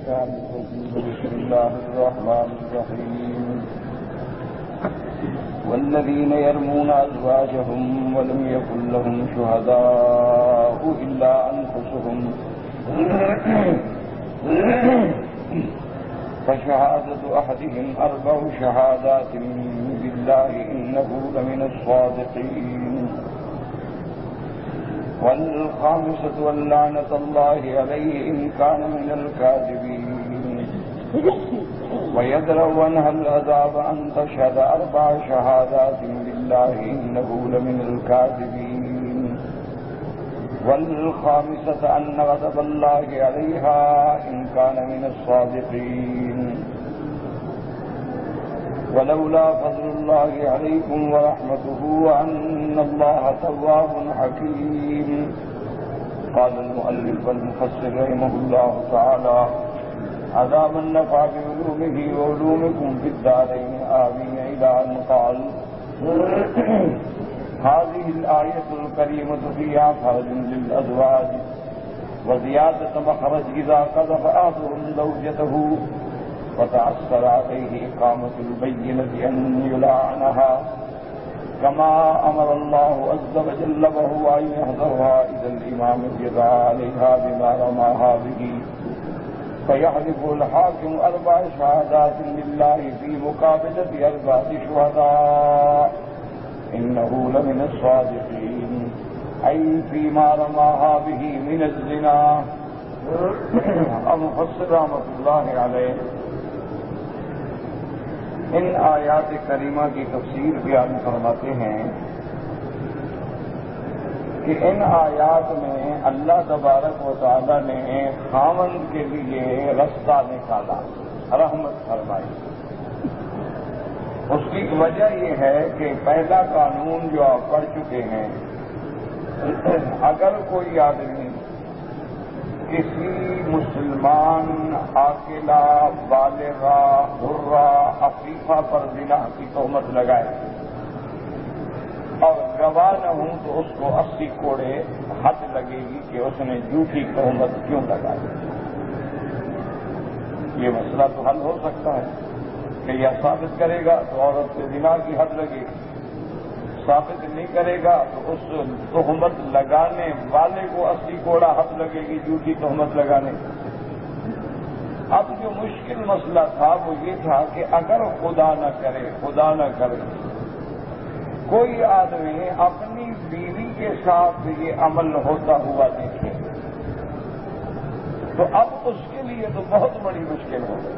الشيطان الرجيم. بسم الله الرحمن الرحيم. والذين يرمون أزواجهم ولم يكن لهم شهداء إلا أنفسهم فشهادة أحدهم 4 شهادات بالله إنه لمن الصادقين. والخامسة اللعنة الله عليه إن كان من الكاذبين. ويدرأ عنها العذاب أن تشهد 4 شهادات بالله إنه لمن الكاذبين. والخامسة أن غضب الله عليها إن كان من الصادقين. ولولا فضل الله عليكم ورحمته وأن الله تواب حكيم. قال المؤلف والمفسر رحمه الله تعالى: عذابا نفع بعلومه وعلومكم في الدارين آمين. إلى أن قال: هذه الآية الكريمة فيها فرج للأزواج وزيادة مخرج إذا قذف أحدهم زوجته وتعسر عليه إقامة البينة أن يلعنها كما أمر الله عز وجل وهو أن يحذرها إذا الإمام جرى عليها بما رماها به فيحلف الحاكم 4 شهادات لله في مقابلة 4 شهداء إنه لمن الصادقين، أي فيما رماها به من الزنا. المفسر رحمۃ اللہ علیہ ان آیات کریمہ کی تفسیر بیان فرماتے ہیں کہ ان آیات میں اللہ تبارک و تعالی نے خاوند کے لیے رستہ نکالا، رحمت فرمائی۔ اس کی وجہ یہ ہے کہ پہلا قانون جو آپ پڑھ چکے ہیں، اگر کوئی آدمی کسی مسلمان عاقلہ بالغہ حرہ عفیفہ پر زنا کی تہمت لگائے اور گواہ نہ ہوں تو اس کو 80 کوڑے حد لگے گی کہ اس نے جھوٹی تہمت کیوں لگائی۔ یہ مسئلہ تو حل ہو سکتا ہے کہ یا ثابت کرے گا تو عورت سے زنا کی حد لگے گی، ثابت نہیں کرے گا تو اس تہمت لگانے والے کو 80 کوڑا حد لگے گی جھوٹی تہمت لگانے۔ اب جو مشکل مسئلہ تھا وہ یہ تھا کہ اگر خدا نہ کرے کوئی آدمی اپنی بیوی کے ساتھ یہ عمل ہوتا ہوا دیکھے تو اب اس کے لیے تو بہت بڑی مشکل ہو گئی۔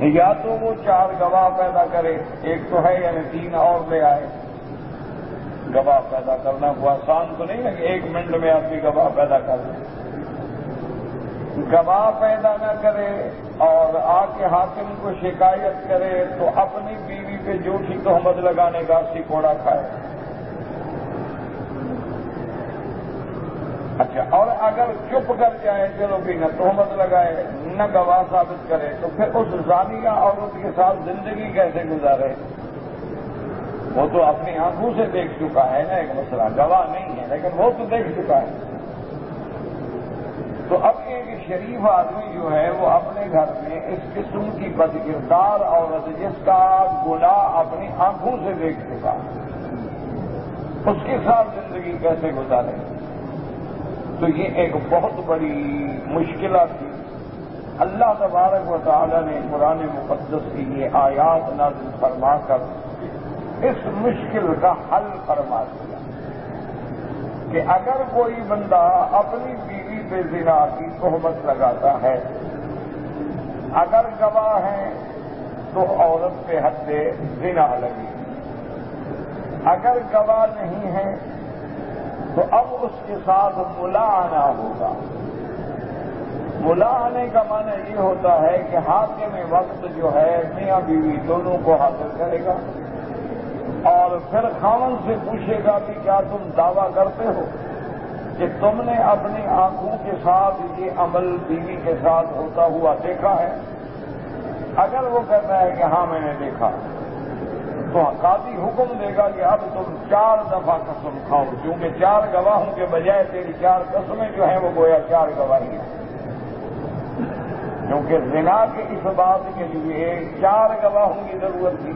یا تو وہ 4 گواہ پیدا کرے، ایک تو ہے یعنی 3 اور لے آئے۔ گواہ پیدا کرنا وہ آسان تو نہیں ہے کہ 1 منٹ میں آدمی گواہ پیدا کر لے۔ گواہ پیدا نہ کرے اور آ کے حاکم کو شکایت کرے تو اپنی بیوی پہ جھوٹی تہمت لگانے کا 80 کوڑا کھائے۔ اچھا، اور اگر چپ کر جائے، چلو بھی نہ تہمت لگائے نہ گواہ ثابت کرے تو پھر اس زانیہ عورت کے ساتھ زندگی کیسے گزارے؟ وہ تو اپنی آنکھوں سے دیکھ چکا ہے نا، ایک مسئلہ گواہ نہیں ہے لیکن وہ تو دیکھ چکا ہے۔ تو اب ایک شریف آدمی جو ہے وہ اپنے گھر میں اس قسم کی بدکردار عورت جس کا گناہ اپنی آنکھوں سے دیکھ چکا ہے، اس کے ساتھ زندگی کیسے گزارے؟ تو یہ ایک بہت بڑی مشکلات تھی۔ اللہ تبارک و تعالی نے قرآن مقدس کی یہ آیات نازل فرما کر اس مشکل کا حل فرما دیا کہ اگر کوئی بندہ اپنی بیوی پہ زنا کی تہمت لگاتا ہے، اگر گواہ ہیں تو عورت پہ حد زنا لگے، اگر گواہ نہیں ہے تو اب اس کے ساتھ ملاعنہ ہوگا۔ ملاعنہ کا معنی یہ ہوتا ہے کہ حاکم وقت جو ہے میاں بیوی دونوں کو حاضر کرے گا اور پھر خاوند سے پوچھے گا کہ کیا تم دعویٰ کرتے ہو کہ تم نے اپنی آنکھوں کے ساتھ یہ عمل بیوی کے ساتھ ہوتا ہوا دیکھا ہے؟ اگر وہ کہتا ہے کہ ہاں میں نے دیکھا تو قاضی حکم دے گا کہ اب تم 4 دفعہ قسم کھاؤ، کیونکہ 4 گواہوں کے بجائے تیری 4 قسمیں جو ہیں وہ گویا 4 گواہی ہیں، کیونکہ زنا کے اس بات کے لیے 4 گواہوں کی ضرورت تھی،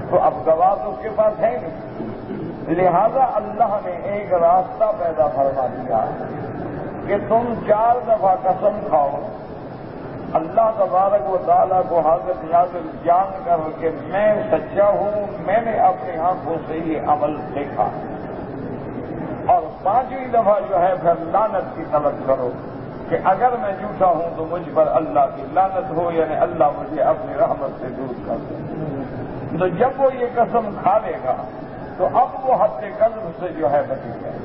تو اب گواہ تو اس کے پاس ہے نہیں، لہذا اللہ نے ایک راستہ پیدا فرما دیا کہ تم 4 دفعہ قسم کھاؤ، اللہ تبارک و تعالیٰ کو حاضر ناظر جان کر کہ میں سچا ہوں، میں نے اپنی آنکھوں سے یہ عمل دیکھا، اور 5ویں دفعہ جو ہے پھر لعنت کی طلب کرو کہ اگر میں جھوٹا ہوں تو مجھ پر اللہ کی لعنت ہو، یعنی اللہ مجھے اپنی رحمت سے دور کر دے۔ تو جب وہ یہ قسم کھا لے گا تو اب وہ حد قذف سے جو ہے بچ گئے۔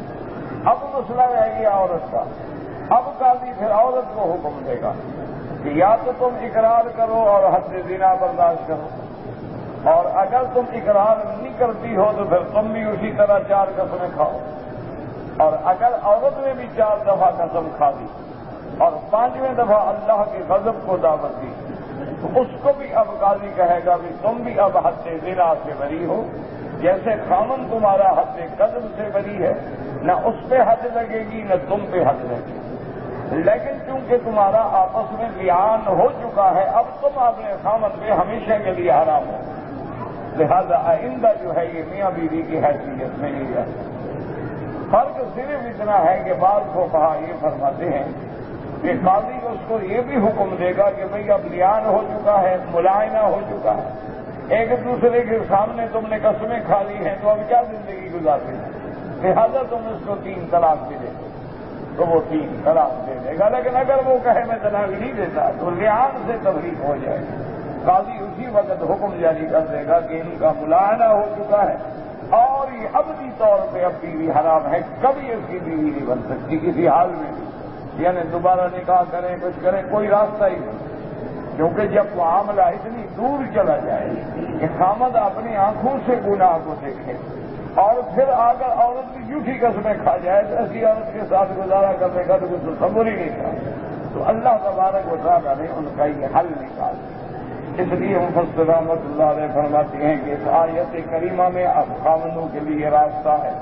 اب مسئلہ رہ گیا عورت کا، اب قاضی پھر عورت کو حکم دے گا کہ یا تو تم اقرار کرو اور حد زنا برداشت کرو، اور اگر تم اقرار نہیں کرتی ہو تو پھر تم بھی اسی طرح 4 قسمیں کھاؤ، اور اگر عورت نے بھی 4 دفعہ قسم کھا دی اور 5ویں دفعہ اللہ کے غضب کو دعوت دی تو اس کو بھی اب قاضی کہے گا کہ تم بھی اب حد زنا سے بری ہو، جیسے خامن تمہارا حد قذف سے بری ہے، نہ اس پہ حد لگے گی نہ تم پہ حد لگے گی، لیکن چونکہ تمہارا آپس میں لیان ہو چکا ہے اب تم اپنے خامن پہ ہمیشہ کے لیے حرام ہو، لہذا آئندہ جو ہے یہ میاں بیوی کی حیثیت میں نہیں رہتا۔ فرق صرف اتنا ہے کہ بعض فقہا یہ فرماتے ہیں کہ قاضی اس کو یہ بھی حکم دے گا کہ بھئی اب لیان ہو چکا ہے، ملائنہ ہو چکا ہے، ایک دوسرے کے سامنے تم نے قسمیں کھا لی ہیں تو اب کیا زندگی گزارتے ہیں، لہذا تم اس کو 3 طلاق دے دو تو وہ 3 طلاق دے دے گا، لیکن اگر وہ کہے میں طلاق نہیں دیتا تو لیان سے تفریق ہو جائے گی۔ قاضی اسی وقت حکم جاری کر دے گا کہ ان کا ملائنہ ہو چکا ہے اور یہ ابدی طور پہ اب بیوی حرام ہے، کبھی اس کی بیوی نہیں بن سکتی کسی حال میں بھی، یعنی دوبارہ نکاح کریں کچھ کریں کوئی راستہ ہی نہیں، کیونکہ جب معاملہ اتنی دور چلا جائے کہ خامد اپنی آنکھوں سے گناہ کو دیکھے اور پھر اگر عورت کی جھوٹی قسمیں کھا جائے تو ایسی عورت کے ساتھ گزارا کرنے کا تو کچھ تصور ہی نہیں تھا، تو اللہ تبارک و تعالیٰ نے ان کا یہ حل نکال دیا۔ اس لیے مفسر رحمۃ اللہ علیہ فرماتے ہیں کہ اس آیت کریمہ میں اب خاوندوں کے لیے راستہ ہے،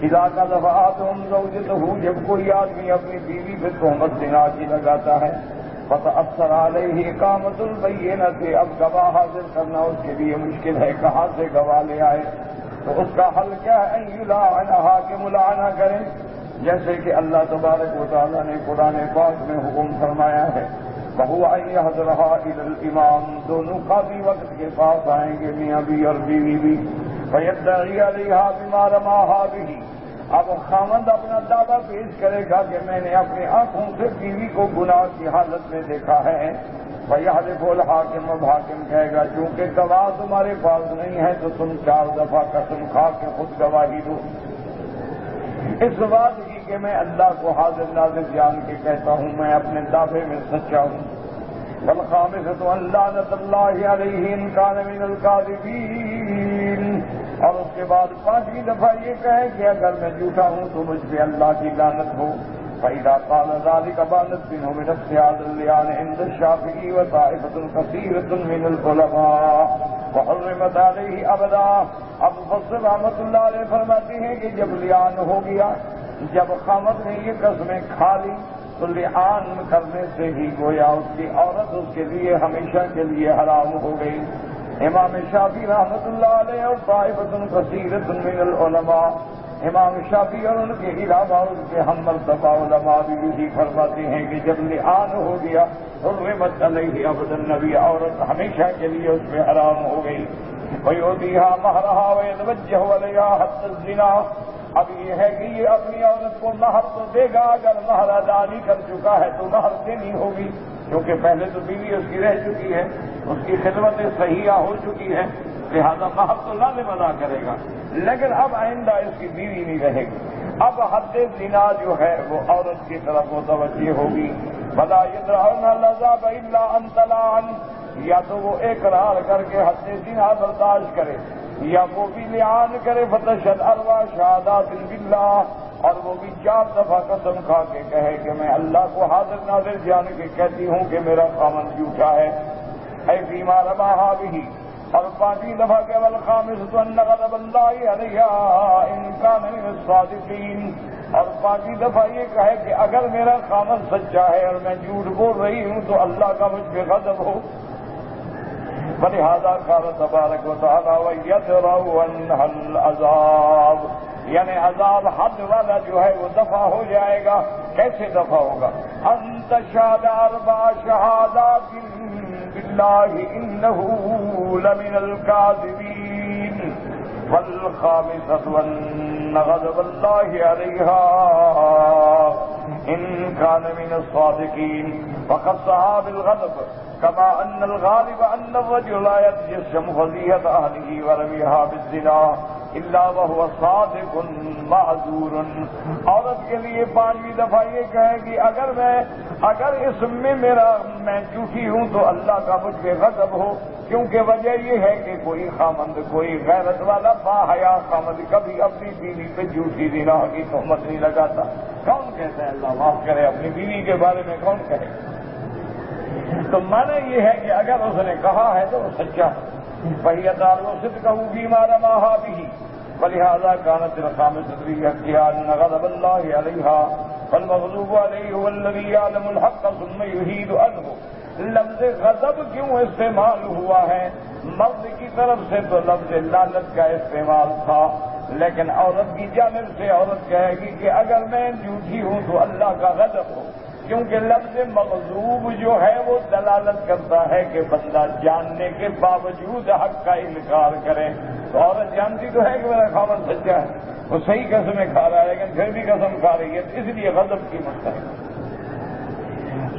اذا کا دفعات ہم زوجته، جب کوئی آدمی اپنی بیوی پہ تہمت زنا کی لگاتا ہے فتأثر علیہ اقامۃ البینہ، اب گواہ حاضر کرنا اس کے لیے مشکل ہے، کہاں سے گواہ لے آئے، تو اس کا حل کیا ہے، ان یلعنھا، کہ ملعنہ کریں، جیسے کہ اللہ تبارک و تعالیٰ نے قرآن پاک میں حکم فرمایا ہے وَهُوَ أَن يَحْضُرَهَا إِلَى الْإِمَامِ، دونوں قاضی وقت کے پاس آئیں گے، میاں بھی اور بیوی بھی، فَيَدَّعِي عَلَيْهَا بِمَا رَمَاهَا بِهِ، اب خامند اپنا دعویٰ پیش کرے گا کہ میں نے اپنی آنکھوں سے بیوی کو گناہ کی حالت میں دیکھا ہے، فَيَحْلِفُ الْحَاكِمُ، اب حاکم کہے گا چونکہ گواہ تمہارے پاس نہیں ہے تو تم 4 دفعہ قسم کھا کے خود گواہی دو اس بات کی کہ میں اللہ کو حاضر ناظر جان کے کہتا ہوں میں اپنے دعوے میں سچا ہوں، والخامسۃ ان لعنۃ اللہ علیہ ان کان من الکاذبین، اور اس کے بعد 5ویں دفعہ یہ کہے کہ اگر میں جھوٹا ہوں تو مجھ پہ اللہ کی لعنت ہو، فإذا قال ذلك بانت منه بنفس هذا اللعان عند الشافعي وطائفة كثيرة من العلماء وحرمت عليه ابدا۔ اب مفسر رحمۃ اللہ علیہ فرماتے ہیں کہ جب لعان ہو گیا، جب خامد نے یہ قسمیں کھا لی تو لعان کرنے سے ہی گویا اس کی عورت اس کے لیے ہمیشہ کے لیے حرام ہو گئی۔ امام شافعی رحمۃ اللہ علیہ اور طائفۃ کثیرۃ من العلماء، امام شافعی اور ان کے علاوہ ان کے ہم مرتبہ علماء بھی یہی فرماتے ہیں کہ جب لعان ہو گیا حرمت علیہ ابدا، نبی عورت ہمیشہ کے لیے اس پہ حرام ہو گئی۔ وَيُؤْتِيهَا مَهْرَهَا وَيَتَوَجَّهُ عَلَيْهَا حَتَّى الزِّنَا، اب یہ ہے کہ یہ اپنی عورت کو مہر تو دے گا، اگر مہر ادا نہیں کر چکا ہے تو مہر دینی ہوگی، کیونکہ پہلے تو بیوی اس کی رہ چکی ہے، اس کی خدمت صحیحہ ہو چکی ہے، لہذا مہر تو لازم ادا کرے گا، لیکن اب آئندہ اس کی بیوی نہیں رہے گی، اب حد زنا جو ہے وہ عورت کی طرف متوجہ ہوگی۔ وَلَا يَدْرَعُونَ الْعَذَابَ إِلَّا أَن تَلَعَنَ، یا تو وہ اقرار کر کے حد زنا برداشت کرے یا وہ بھی لعان کرے، فتشہد اربع شہادات باللہ، اور وہ بھی 4 دفعہ قسم کھا کے کہے کہ میں اللہ کو حاضر ناظر جان کے کہتی ہوں کہ میرا خامن جھوٹا ہے، اے فیما رماہا بہ، اور 5ویں دفعہ کہ والخامسۃ ان غضب اللہ علیہا ان کان من الصادقین، اور 5ویں دفعہ یہ کہے کہ اگر میرا خامد سچا ہے اور میں جھوٹ بول رہی ہوں تو اللہ کا مجھ پہ غضب ہو۔ فلہذا قال تبارک و تعالی وَيَدْرَأُ عَنْهَا الْعَذَابُ، یعنی عذاب حد والا جو ہے وہ دفع ہو جائے گا۔ کیسے دفع ہوگا؟ أَن تَشْهَدَ 4 شہادات بِاللَّهِ إِنَّهُ لَمِنَ الْكَاذِبِينَ، وَالْخَامِسَةُ أَنَّ غَضَبَ اللَّهِ عَلَيْهَا إِن كَانَ مِنَ الصَّادِقِينَ، فَخَصَّهَا بِالْغَضَبِ كما أن الغالب أن الرجل لا يتجسم فضيحة أهله ورميها بالزنا إلا وهو صادق معذور۔ عورت کے لیے 5ویں دفعہ یہ کہے گی اگر اس میں میں جھوٹی ہوں تو اللہ کا مجھ پہ غضب ہو، کیونکہ وجہ یہ ہے کہ کوئی خامند، کوئی غیرت والا باحیا خامند کبھی اپنی بیوی پہ جھوٹی زنا کی تہمت نہیں لگاتا۔ کون کہتا ہے اللہ معاف کرے اپنی بیوی کے بارے میں کون کہے؟ تو معنی یہ ہے کہ اگر اس نے کہا ہے تو وہ سچا ہے۔ وہی دار و صدقہ فیما رماها به، ولہذا كانت الخامسة بها أن غضب الله عليها، فالمغضوب عليه هو الذي يعلم الحق ثم يحيد عنه۔ لفظ غضب کیوں استعمال ہوا ہے؟ مرد کی طرف سے تو لفظ لعنت کا استعمال تھا، لیکن عورت کی جانب سے عورت کہے گی کہ اگر میں جھوٹی ہوں تو اللہ کا غضب ہو، کیونکہ لفظ مغضوب جو ہے وہ دلالت کرتا ہے کہ بندہ جاننے کے باوجود حق کا انکار کرے۔ تو عورت جانتی تو ہے کہ میرا خاوند سچا ہے، وہ صحیح قسمیں کھا رہا ہے لیکن پھر بھی قسم کھا رہی ہے، اس لیے غضب کی مسئلہ ہے۔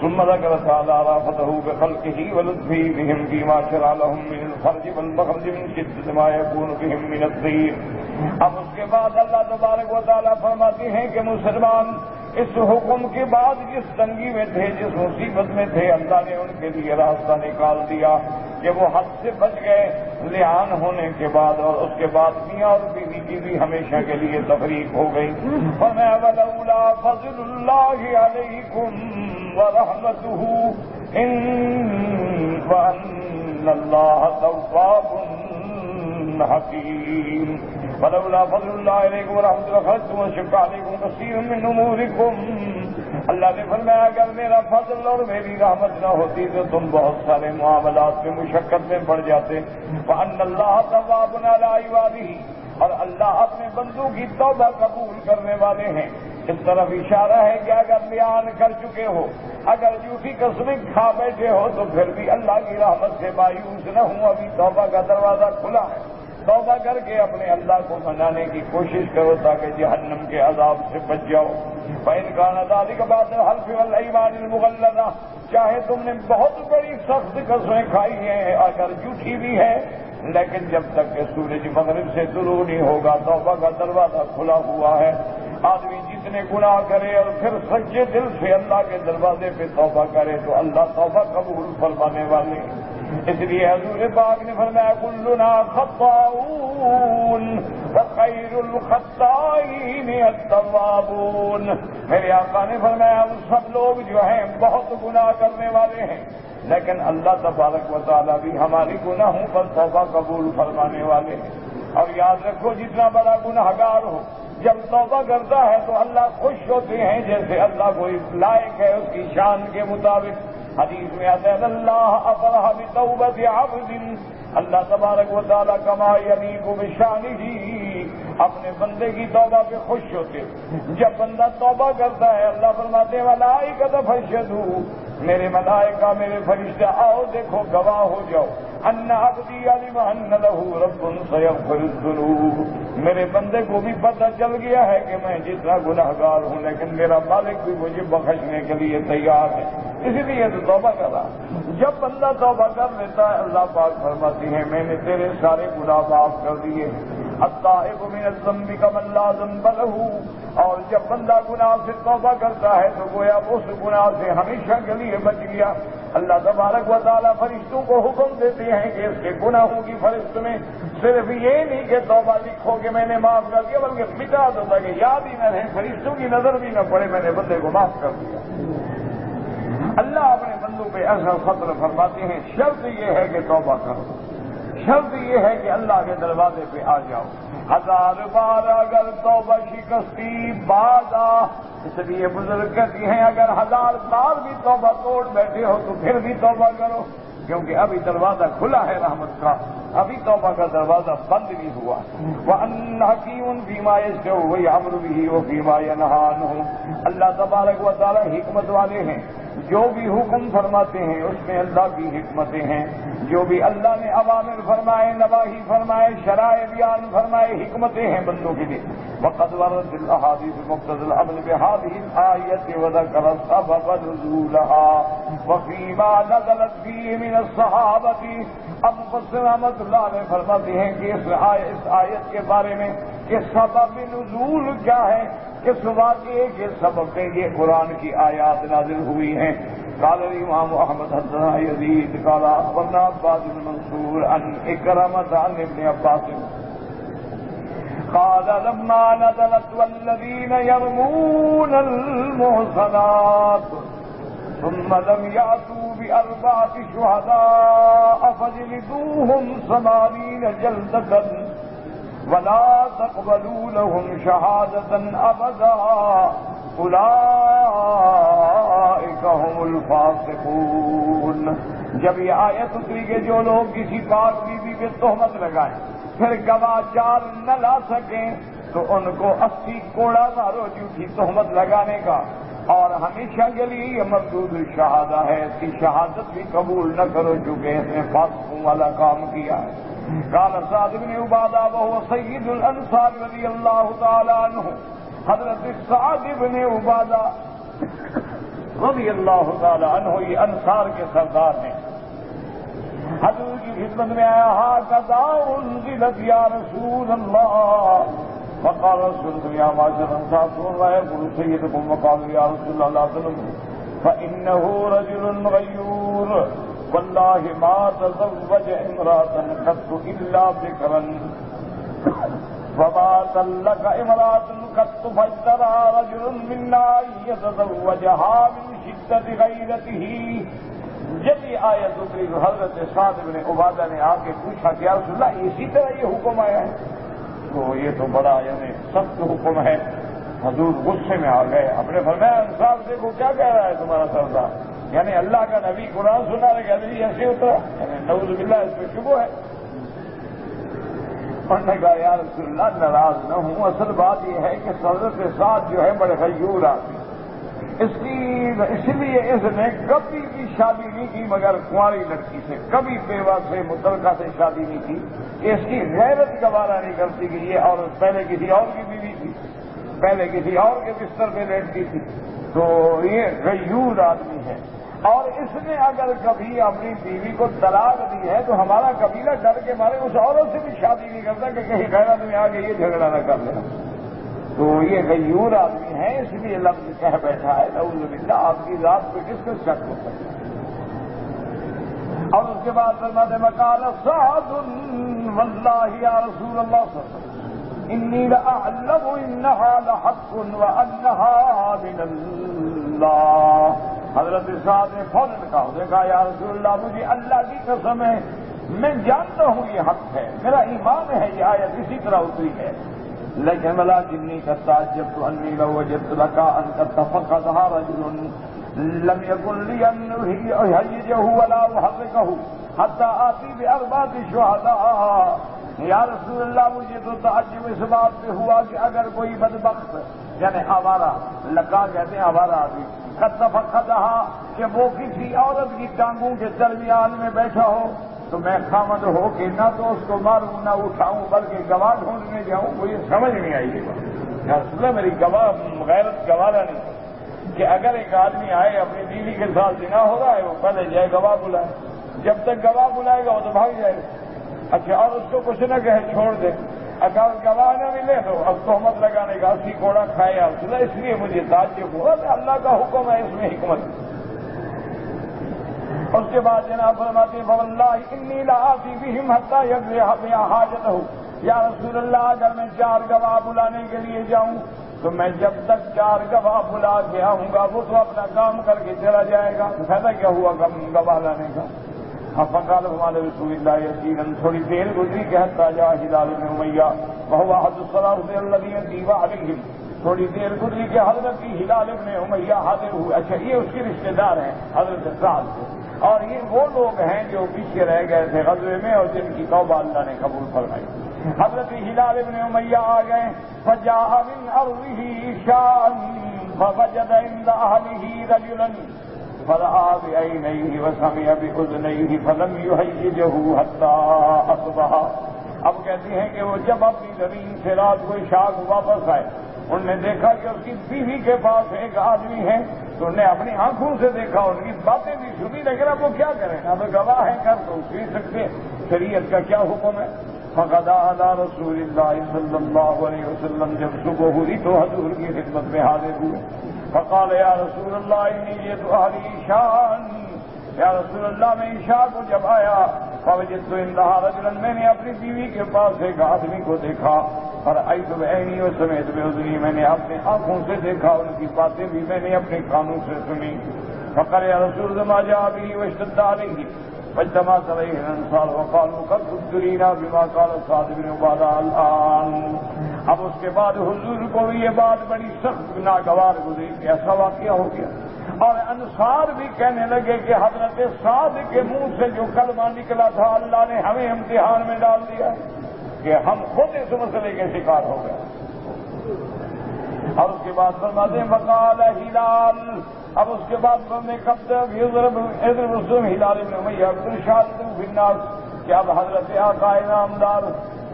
ثم ذكر تعالى رافته بخلقه ولطفه بهم فيما شرع لهم من الفرج والمخرج من شدة ما يكون بهم من الضيق۔ اب اس کے بعد اللہ تبارک و تعالیٰ فرماتے ہیں کہ مسلمان اس حکم کے بعد جس تنگی میں تھے، جس مصیبت میں تھے، اللہ نے ان کے لیے راستہ نکال دیا کہ وہ حد سے بچ گئے لعان ہونے کے بعد، اور اس کے بعد میاں اور بیوی کی بھی ہمیشہ کے لیے تفریق ہو گئی۔ فَمَا وَلَوْلَا فَضْلُ اللَّهِ عَلَيْكُمْ وَرَحْمَتُهُ وَأَنَّ اللَّهَ تَوَّابٌ حَكِيمٌ۔ فَلَوْلَا فَضْلُ اللَّهِ عَلَيْكُمْ وَرَحْمَتُهُ لَخَرَجْتُمْ وَشَقَّ عَلَيْكُمْ كَثِيرٌ مِّنْ أُمُورِكُمْ۔ اللہ نے فرمایا اگر میرا فضل اور میری رحمت نہ ہوتی تو تم بہت سارے معاملات میں مشقت میں پڑ جاتے۔ وَأَنَّ اللَّهَ تَوَّابٌ عَلَىٰ عِبَادِهِ، اور اللہ اپنے بندوں کی توبہ قبول کرنے والے ہیں۔ اس طرف اشارہ ہے کہ اگر بیان کر چکے ہو، اگر جھوٹی قسمیں کھا بیٹھے ہو تو پھر بھی اللہ کی رحمت سے مایوس نہ ہوں، ابھی توبہ کا دروازہ کھلا ہے۔ توبہ کر کے اپنے اللہ کو منانے کی کوشش کرو تاکہ جہنم کے عذاب سے بچ جاؤ۔ فَإِنْ كَانَ ذَلِكَ بَعْدَ الْحَلْفِ وَالْأَيْمَانِ الْمُغَلَّظَةِ، چاہے تم نے بہت بڑی سخت قسمیں کھائی ہیں، اگر جھوٹی بھی ہے، لیکن جب تک کہ سورج مغرب سے طلوع نہیں ہوگا توبہ کا دروازہ کھلا ہوا ہے۔ آدمی جتنے گناہ کرے اور پھر سچے دل سے اللہ کے دروازے پہ توبہ کرے تو اللہ توبہ قبول فرمانے والے۔ اس لیے حضور پاک نے فرمایا کلنا خطاؤون وخیر الخطائین التوابون۔ میرے آقا نے فرمایا ہم سب لوگ جو ہیں بہت گناہ کرنے والے ہیں، لیکن اللہ تبارک و تعالیٰ بھی ہماری گناہوں پر توبہ قبول فرمانے والے ہیں۔ اور یاد رکھو جتنا بڑا گناہگار ہو جب توبہ کرتا ہے تو اللہ خوش ہوتے ہیں، جیسے اللہ کوئی لائق ہے اس کی شان کے مطابق۔ حدیث میں آتا ہے اللہ افرح بتوبۃ عبد، اللہ تبارک و تعالیٰ کما یلیق بشانہ، اپنے بندے کی توبہ پہ خوش ہوتے۔ جب بندہ توبہ کرتا ہے اللہ فرماتے ہیں ملائکۃ فاشہدوا، میرے ملائکہ میرے فرشتے آؤ دیکھو گواہ ہو جاؤ، ان عبدی علم ان لہ رب سیغفر الذنوب، میرے بندے کو بھی پتہ چل گیا ہے کہ میں جتنا گناہگار ہوں لیکن میرا مالک بھی مجھے بخشنے کے لیے تیار ہے، اسی لیے تو توبہ کرا۔ جب بندہ توبہ کر لیتا ہے اللہ پاک فرماتی ہے میں نے تیرے سارے گناہ معاف کر دیے۔ التائب من الذنب کمن لا ذنب لہ، اور جب بندہ گناہ سے توبہ کرتا ہے تو گویا اس گناہ سے ہمیشہ کے لیے بچ گیا۔ اللہ تبارک و تعالیٰ فرشتوں کو حکم دیتے ہیں کہ اس کے گناہوں کی فہرست میں صرف یہ نہیں کہ توبہ لکھو کہ میں نے معاف کر دیا، بلکہ مٹا دو تاکہ یاد ہی نہ رہے، فرشتوں کی نظر بھی نہ پڑے میں نے بندے کو معاف کر دیا۔ اللہ اپنے بندوں پہ ایسا فضل فرماتے ہیں، شرط یہ ہے کہ توبہ کرو۔ شرط یہ ہے کہ اللہ کے دروازے پہ آ جاؤ. 1000 بار اگر توبہ شکستی بادا، اس لیے بزرگ کہتی ہیں اگر 1000 بار بھی توبہ توڑ بیٹھے ہو تو پھر بھی توبہ کرو، کیونکہ ابھی دروازہ کھلا ہے رحمت کا، ابھی توبہ کا دروازہ بند نہیں ہوا. وَأَنَّ حَكِيمٌ فِيمَا يَشْاءُ وَيَأْمُرُ بِهِ وَفِيمَا يَنْهَى عَنْهُ. اللہ تبارک و تعالی حکمت والے ہیں، جو بھی حکم فرماتے ہیں اس میں اللہ کی حکمتیں ہیں، جو بھی اللہ نے اوامر فرمائے، نواہی فرمائے، شرائع بیان فرمائے، حکمتیں ہیں بندوں کے لیے. وقد ورد الاحاديث مقتضى الامر بهذه الايه وذكر سبب نزولها وفيما نزلت فيه من الصحابه. اب مفسر رحمۃ اللہ علیہ فرماتے ہیں کہ اس آیت کے بارے میں کہ سبب نزول کیا ہے، اس واقعے کے سبب میں یہ قرآن کی آیات نازل ہوئی ہیں. قال الامام احمد حدثنا يزيد قال اخبرنا عباد بن منصور عن اكرمة عن ابن عباس قال لما نزلت والذين يرمون المحصنات ثم لم يأتوا ب4 شهداء فجلدوهم 80 جلدة ولا تقبلوا لهم شهادة أبدا أولئك هم الفاسقون. جب یہ آیت اتری کہ جو لوگ کسی پاک بیوی پہ تہمت لگائیں پھر گواہ 4 نہ لا سکیں تو ان کو 80 کوڑا مارو جھوٹی تہمت لگانے کا، اور ہمیشہ کے لیے یہ مردود شہادہ ہے، اس کی شہادت بھی قبول نہ کرو چونکہ اس نے فاسقوں والا کام کیا ہے. قال سعد بن عبادہ وهو سید الانصار رضی اللہ تعالی عنہ. حضرت سعد بن عبادہ رضی اللہ تعالی عنہ یہ انصار کے سردار ہیں. حضور کی خدمت میں آیا هكذا انزلت یا رسول اللہ. فقال رسول اللہ یا معاشر الانصار سن رہے قل سیدکم وقالوا یا رسول اللہ صلی اللہ علیہ وسلم فإنه رجل غیور والله ما تزوج امرأة قط إلا بكرا وما طلق امرأة قط فاجترى رجل منا أن يتزوجها من شدة غيرته. جب یہ آیت اتری تو حضرت سعد بن عبادہ نے آ کے پوچھا کہ یا رسول اللہ اسی طرح یہ حکم آیا ہے؟ تو یہ تو بڑا یعنی سخت حکم ہے. حضور غصے میں آ گئے، اپنے فرمایا انصار دیکھو کیا کہہ رہا ہے تمہارا سردار، یعنی اللہ کا نبی قرآن سنا رہے کہتے ہیں ایسے اترا، یعنی نعوذ باللہ اس پہ شبہ ہے. انہوں نے کہا یا رسول اللہ ناراض نہ ہوں، اصل بات یہ ہے کہ حضرت سعد جو ہے بڑے غیور آدمی، اس لیے اس نے کبھی بھی شادی نہیں کی مگر کنواری لڑکی سے، کبھی بیوہ سے متعلقہ سے شادی نہیں کی کہ اس کی غیرت گوارا نہیں کرتی کہ یہ عورت پہلے کسی اور کی بیوی تھی، پہلے کسی اور کے بستر پہ لیٹتی تھی. تو یہ غیور آدمی ہے، اور اس نے اگر کبھی اپنی بیوی کو طلاق دی ہے تو ہمارا قبیلہ ڈر کے مارے اس عورت سے بھی شادی نہیں کرتا کہ کہیں غیرت میں آ کے یہ جھگڑا نہ کر لینا. تو یہ غیور آدمی ہے، اس لیے لفظ کہہ بیٹھا ہے نعوذ باللہ. آپ کی ذات پہ کس کو شک ہو سکتا ہے؟ اور اس کے بعد فرماتے وقال سعد واللہ یا رسول اللہ صلی اللہ علیہ وسلم انی لأعلم انها لحق وانها من اللہ. حضرت سعد نے فوراً کہا یا رسول اللہ مجھے اللہ کی قسم ہے میں جانتا ہوں یہ حق ہے، میرا ایمان ہے یہ آیت اسی طرح اتری ہے، لیکن ولكنی قد تعجبت انی لو وجدت لك ان قد تفقدها رجل لم يكن لي ان اهيجه ولا احركه حتى آتی ب4 شهداء. یا رسول اللہ مجھے تو تعجب اس بات پہ ہوا کہ اگر کوئی بدبخت یعنی آوارہ، لکا کہتے ہیں آوارہ آدمی، قد تفقدها کہ وہ کسی عورت کی ٹانگوں کے درمیان میں بیٹھا ہو تو میں خامد ہو کے نہ تو اس کو ماروں نہ اٹھاؤں بلکہ گواہ ڈھونڈنے جاؤں. مجھے سمجھ نہیں آئی یہ بات. یا رسول اللہ میری غیرت گوارا نہیں کہ اگر ایک آدمی آئے اپنی بیوی کے ساتھ زنا ہو رہا ہے وہ پہلے جائے گواہ بلائے، جب تک گواہ بلائے گا وہ تو بھاگ جائے گا. اچھا اور اس کو کچھ نہ کہے چھوڑ دے، اگر گواہ نہ ملے تو اب تہمت لگانے کا 80 کوڑا کھائے یا رسول اللہ. اس لیے مجھے تعجب ہوا کہ اللہ کا حکم ہے اس میں حکمت. اس کے بعد جناب فرماتے ہیں فواللہ انی لآتی بہم حتی یقضی بہا حاجتہ. یا رسول اللہ اگر میں 4 گواہ بلانے کے لیے جاؤں تو میں جب تک 4 گواہ بلا کے آؤں گا وہ تو اپنا کام کر کے چلا جائے گا، فائدہ کیا ہوا گواہ لانے کا. فقال ہمارے رسول اللہ یسیرا، تھوڑی دیر گزری کہ حتی جاء ہلال بن امیہ وهو احد الثلاثه الذين تیب علیہم، تھوڑی دیر گزری کہ حضرت ہلال بن امیہ حاضر ہوئے. اچھا یہ اس کے رشتے دار ہیں حضرت سعد سے، اور یہ وہ لوگ ہیں جو پیچھے رہ گئے تھے غزوے میں اور جن کی توبہ اللہ نے قبول فرمائی. حضرت ہلال بن امیہ آ گئے. فجاء من ارضه شام فوجد عند اهله رجلا فرآ بعینیہ وسمع باذنیہ فلم یہیجہ حتی اصبح. اب کہتی ہیں کہ وہ جب اپنی زمین سے رات کو شاخ واپس آئے، انہوں نے دیکھا کہ اس کی بیوی کے پاس ایک آدمی ہے، تو انہوں نے اپنی آنکھوں سے دیکھا، ان کی باتیں بھی سنی، لیکن اب وہ کیا کریں، اب گواہ ہے کر تو سن سکتے، شریعت کا کیا حکم ہے. فقضا علی رسول اللہ صلی اللہ علیہ وسلم، جب صبح ہوئی تو حضور کی خدمت میں حاضر ہوئے. فقال یا رسول اللہ انی جئت اہلی عشاء، یا رسول اللہ میں عشاء کو جب آیا فوجدت عندها رجلا، میں نے اپنی بیوی کے پاس ایک آدمی کو دیکھا. فرأیت بعینی وسمعت باذنی، میں نے اپنی آنکھوں سے دیکھا، ان کی باتیں بھی میں نے اپنے کانوں سے سنی. فقال یا رسول اللہ ما جاء به واشتد علیہ فاجتمعت علیہ الانصار وقالوا قد ابتلینا بما قال سعد بن عبادہ الآن. اب اس کے بعد حضور کو بھی یہ بات بڑی سخت ناگوار گزری کہ ایسا واقعہ ہو گیا، اور انصار بھی کہنے لگے کہ حضرت سعد کے منہ سے جو کلمہ نکلا تھا اللہ نے ہمیں امتحان میں ڈال دیا کہ ہم خود اس مسئلے کے شکار ہو گئے. اور اس کے بعد فرماتے ہیں وقال ہلال، اب اس کے بعد ہم نے کب تک ہلال بن امیہ بن الناس کہ اب حضرت آقا انعامدار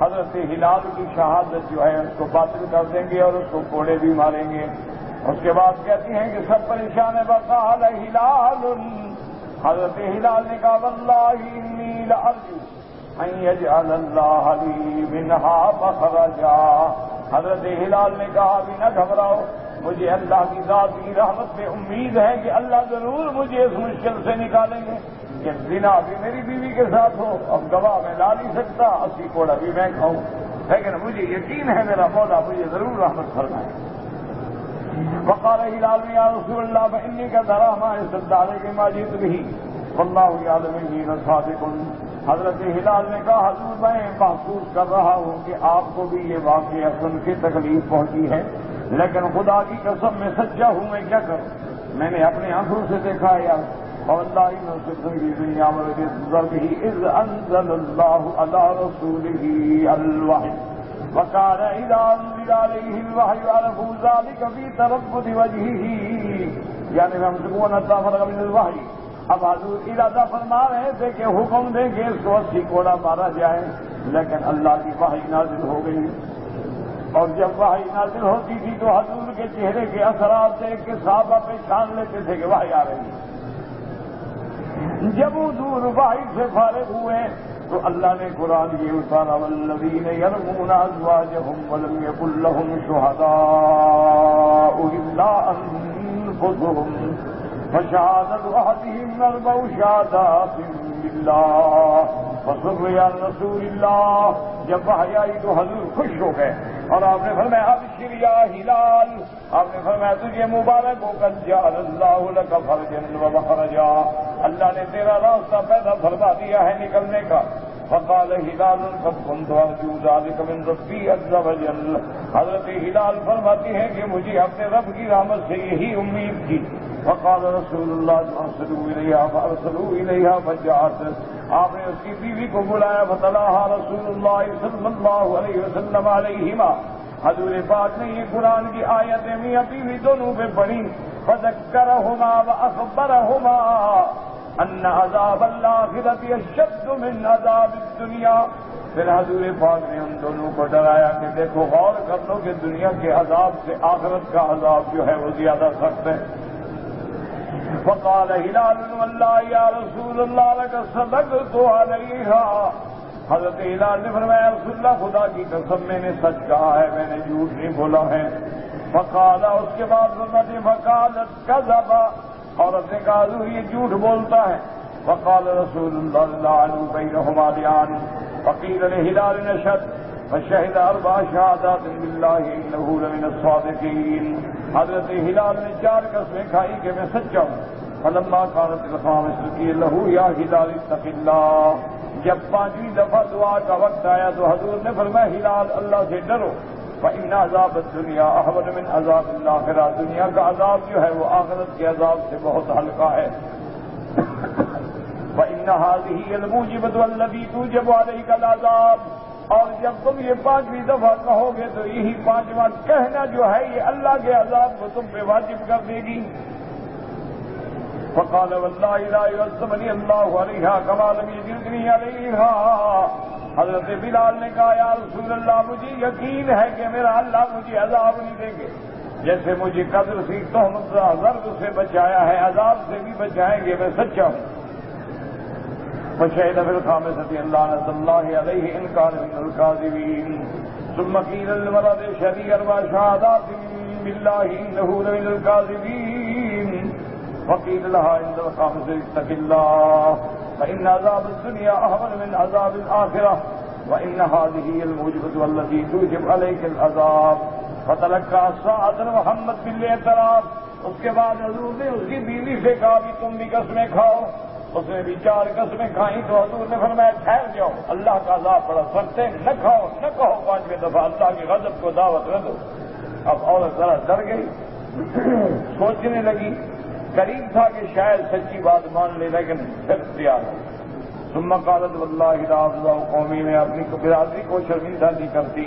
حضرت ہلال کی شہادت جو ہے اس کو باطل کر دیں گے اور اس کو کوڑے بھی ماریں گے. اس کے بعد کہتی ہیں کہ سب پریشان ہے. وقال ہلال، حضرت ہلال نے کہا واللہ انی لارجو ان یجعل اللہ لی منها مخرجا. حضرت ہلال نے کہا بھی نہ گھبراؤ، مجھے اللہ کی ذات کی رحمت پہ امید ہے کہ اللہ ضرور مجھے اس مشکل سے نکالیں گے کہ زنا بھی میری بیوی کے ساتھ ہو. اب گواہ میں لا نہیں سکتا، 80 کوڑا بھی میں کھاؤں، لیکن مجھے یقین ہے میرا مولا مجھے ضرور رحمت فرمائے. وقال ہلال یا رسول اللہ فإنی کا ذرا ما اشتد علیک ما جئت به واللہ یعلم انی لصادق. حضرت ہلال نے کہا حضور میں محسوس کر رہا ہوں کہ آپ کو بھی یہ واقعہ سن کے تکلیف پہنچی ہے، لیکن خدا کی قسم میں سچا ہوں، میں کیا کروں، میں نے اپنی آنکھوں سے دیکھا ہے. واللہ انہ صدقی دنیا مرضی اذ انزل اللہ علی رسولہ الوحی وقال اذا انزل علیہ الوحی عرفوا ذلک فی تربت وجہہ، یعنی ہم سکون عطا فرغ من الوحی. اب حضور ارادہ فرما رہے تھے کہ حکم دیں کہ اس کو 80 کوڑا مارا جائے، لیکن اللہ کی وحی نازل ہو گئی، اور جب وحی نازل ہوتی تھی تو حضور کے چہرے کے اثرات دیکھ کے صحابہ پہچان لیتے تھے کہ وحی آ رہی ہے. جب حضور وحی سے فارغ ہوئے تو اللہ نے قرآن یہ اتارا والذین یرمون ازواجہم ولم یکن لہم شہداء الا انفسہم فشہادت احدہم اربع شہادات باللہ فصبر یا رسول اللہ. جب وحی آئی تو حضور خوش ہو گئے اور آپ نے فرمایا ابشر یا ہلال، آپ نے فرمایا تجھے مبارک ہو قد جعل اللہ لک فرجا ومخرجا، اللہ نے تیرا راستہ پیدا فرما دیا ہے نکلنے کا. فقال ہلال قد كنت ارجو ذلك من ربی عز وجل. حضرت ہلال فرماتی ہیں کہ مجھے اپنے رب کی رحمت سے یہی امید تھی. فقال رسول اللہ ارسلوا الیہا فارسلوا الیہا فجاءت، آپ نے اس کی بیوی کو بلایا فتلاها رسول اللہ صلی اللہ علیہ وسلم علیہما. حضور پاک نے یہ قرآن کی آیتیں میاں بیوی دونوں پہ پڑھی. فذکرہما واخبرہما ان عذاب الآخرۃ اشد من عذاب الدنیا. پھر حضور پاک نے ان دونوں کو ڈرایا کہ دیکھو غور کر لو کہ دنیا کے عذاب سے آخرت کا عذاب جو ہے وہ زیادہ سخت ہے. فقال ہلال واللہ یا رسول اللہ لقد صدقت علیہا. حضرت ہلال نے فرمایا رسول اللہ خدا کی قسم میں نے سچ کہا ہے، میں نے جھوٹ نہیں بولا ہے. فقال، اس کے بعد فرماتے فقالت کذب، عورت نے کہا حضور یہ جھوٹ بولتا ہے. فقال رسول اللہ لعنوا بینہما لعان. فقیل لہلال نشهد فشهد 4 شہادات باللہ انہ لمن الصادقین. حضرت ہلال نے 4 قسمیں کھائی کہ میں سچا ہوں. فلما كانت الخامسة قيل له يا هلال اتق الله. جب پانچویں دفعہ دعا کا وقت آیا تو حضور نے فرمایا ہلال اللہ سے ڈرو. فإن عذاب الدنيا أهون من عذاب الآخرة. دنیا کا عذاب جو ہے وہ آخرت کے عذاب سے بہت ہلکا ہے. فإن هذه الموجبة التي توجب عليك العذاب. اور جب تم یہ پانچویں دفعہ کہو گے تو یہی پانچواں کہنا جو ہے یہ اللہ کے عذاب کو تم پہ واجب کر دے گی. فقال والله لا يعذبني الله عليها كما لم يجرني عليها. حضرت بلال نے کہا یا رسول اللہ مجھے یقین ہے کہ میرا اللہ مجھے عذاب نہیں دیں گے جیسے مجھے قدر سی تہمت ضرب سے بچایا ہے عذاب سے بھی بچائیں گے. میں سچا ہوں. فشهد في الخامسة اللعنة الله عليه إن كان من الكاذبين. ثم قيل للمرأة اشهدي 4 شهادات بالله إنه لمن الكاذبين. وقيل لها عند الخامسة اتق الله فإن عذاب الدنيا أهون من عذاب الآخرة وإن هذه الموجبة التي توجب عليك العذاب. فتلقى الساعة محمد بالاعتراف. اس کے بعد حضور نے اس کی بیوی سے کہا بھی تم بھی قسمیں کھاؤ. اس نے بھی 4 قسمیں کھائیں تو حضور نے فرمایا ٹھہر جاؤ اللہ کا عذاب بڑا سخت ہے نہ کھاؤ نہ کہو 5ویں دفعہ اللہ کی غضب کو دعوت نہ دو. اب عورت ذرا ڈر گئی سوچنے لگی قریب تھا کہ شاید سچی بات مان لے لیکن پھر تیار ہو. ثم قالت والله لا أرضى قومي. میں اپنی برادری کو شرمندہ نہیں کرتی.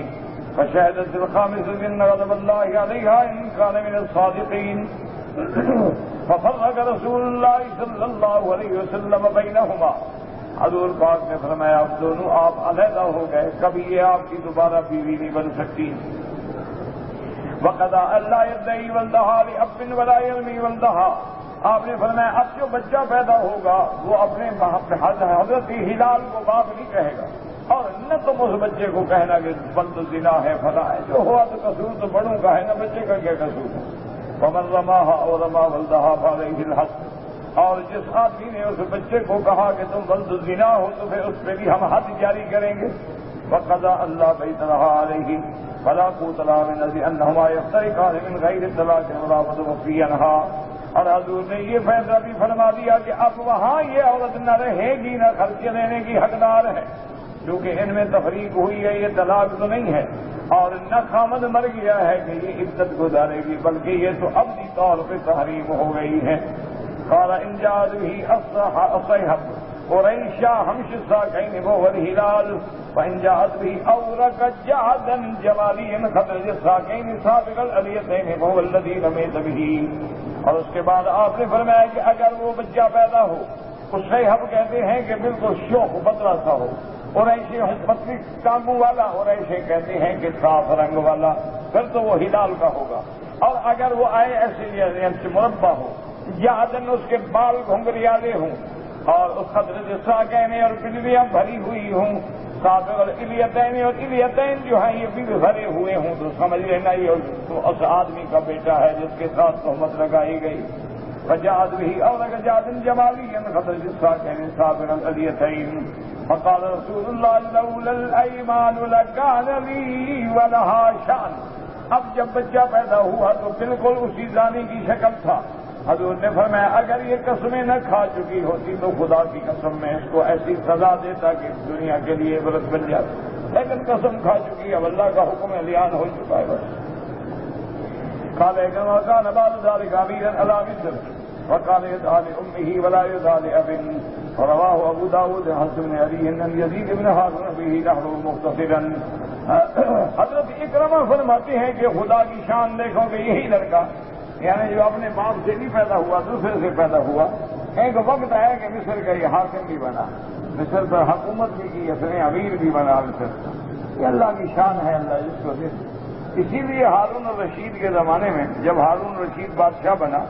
فشهدت الخامسة ان غضب الله عليها ان كان من الصادقين. ففرق رسول الله صلی اللہ علیہ وسلم بینہما. حضور پاک نے فرمایا اب دونوں آپ علیحدہ ہو گئے کبھی یہ آپ کی دوبارہ بیوی نہیں بن سکتی. وقضى ألا يدعي ولدها لأب ولا يرمي ولدها. آپ نے فرمایا اب جو بچہ پیدا ہوگا وہ اپنے حضرت ہلال کو باپ نہیں کہے گا اور نہ تم اس بچے کو کہنا کہ بلد زنا ہے فلاں ہے. جو ہوا تو قصور تو بڑوں کا ہے نہ بچے کا کیا قصور ہے. ومن رماها او رما ولدها فعليه الحد. اور جس آدمی نے اس بچے کو کہا کہ تم بلد زنا ہو تو پھر اس پہ بھی ہم حد جاری کریں گے. وقضى ألا بيت لها عليه فلا قوت لها من أجل أنهما يفترقان من غير الطلاق وراود وفي عنها. اور حضور نے یہ فیصلہ بھی فرما دیا کہ اب وہاں یہ عورت نہ رہے گی نہ خرچے دینے کی حقدار ہے کیونکہ ان میں تفریق ہوئی ہے. یہ طلاق تو نہیں ہے اور نہ خامد مر گیا ہے کہ یہ عدت گزارے گی بلکہ یہ تو ابدی طور پہ تحریم ہو گئی ہے. قال ان جاءت به اصحاب قریشا ہمش الساقين وهو الهلال وان جاءت به اورق جعدا جماليا خضر الساقين سابق الاليتين وهو الذي رميت به. اور اس کے بعد آپ نے فرمایا کہ اگر وہ بچہ پیدا ہو اس سے ہم کہتے ہیں کہ بالکل شوخ بدلا سا ہو اور ایسے پتلی ٹانگوں والا اور ایسے کہتے ہیں کہ صاف رنگ والا پھر تو وہ ہلال کا ہوگا. اور اگر وہ آئے ایسے مربع ہو یا عدن اس کے بال گھنگریالے ہوں اور اس قدر جسا کہنے اور بجلیاں بھری ہوئی ہوں سابق الیتین اور الیتین جو ہیں یہ بھی بھرے ہوئے ہوں تو سمجھ لینا یہ اس آدمی کا بیٹا ہے جس کے ساتھ تہمت لگائی گئی. فجاءت به اورق جعد جماليا خضر جسا کہنے سابق الیتین. فقال رسول الله لولا الايمان لكان لي ولها شان. اب جب بچہ پیدا ہوا تو بالکل اسی زانی کی شکل تھا. حضور نے فرمایا اگر یہ قسمیں نہ کھا چکی ہوتی تو خدا کی قسم میں اس کو ایسی سزا دیتا کہ دنیا کے لیے عبرت بن جاتی. لیکن قسم کھا چکی اب اللہ کا حکم اعلان ہو چکا ہے. بس قال كما كان بعد ذلك اميرا على مصر وقال يدعى لامه ولا يدعى لاب. رواه ابو داود حسن بن علي ان يزيد بن هارون به نحو مختصرا. حضرت اکرمہ فرماتے ہیں کہ خدا کی شان دیکھو کہ یہی لڑکا یعنی جو اپنے باپ سے نہیں پیدا ہوا دوسرے سے پیدا ہوا ایک وقت آیا کہ مصر کا یہ حاکم بھی بنا مصر پر حکومت بھی کی اس نے امیر بھی بنا مصر. یہ اللہ کی شان ہے اللہ جس کو دے. اسی لیے ہارون الرشید کے زمانے میں جب ہارون الرشید بادشاہ بنا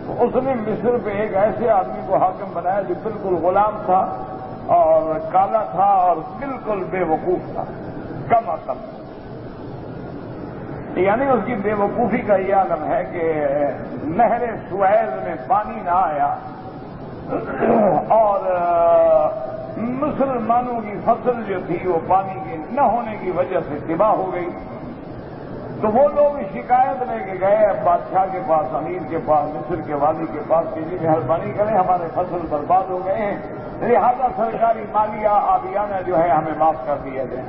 تو اس نے مصر پہ ایک ایسے آدمی کو حاکم بنایا جو بالکل غلام تھا اور کالا تھا اور بالکل بے وقوف تھا کم عقل. یعنی اس کی بے وقوفی کا یہ عالم ہے کہ نہر سویز میں پانی نہ آیا اور مسلمانوں کی فصل جو تھی وہ پانی کے نہ ہونے کی وجہ سے تباہ ہو گئی. تو وہ لوگ شکایت لے کے گئے بادشاہ کے پاس، امیر کے پاس، مصر کے والی کے پاس کہ جی مہربانی کریں، ہمارے فصل برباد ہو گئے ہیں، لہٰذا سرکاری مالیہ آبیانہ جو ہے ہمیں معاف کر دیا جائے۔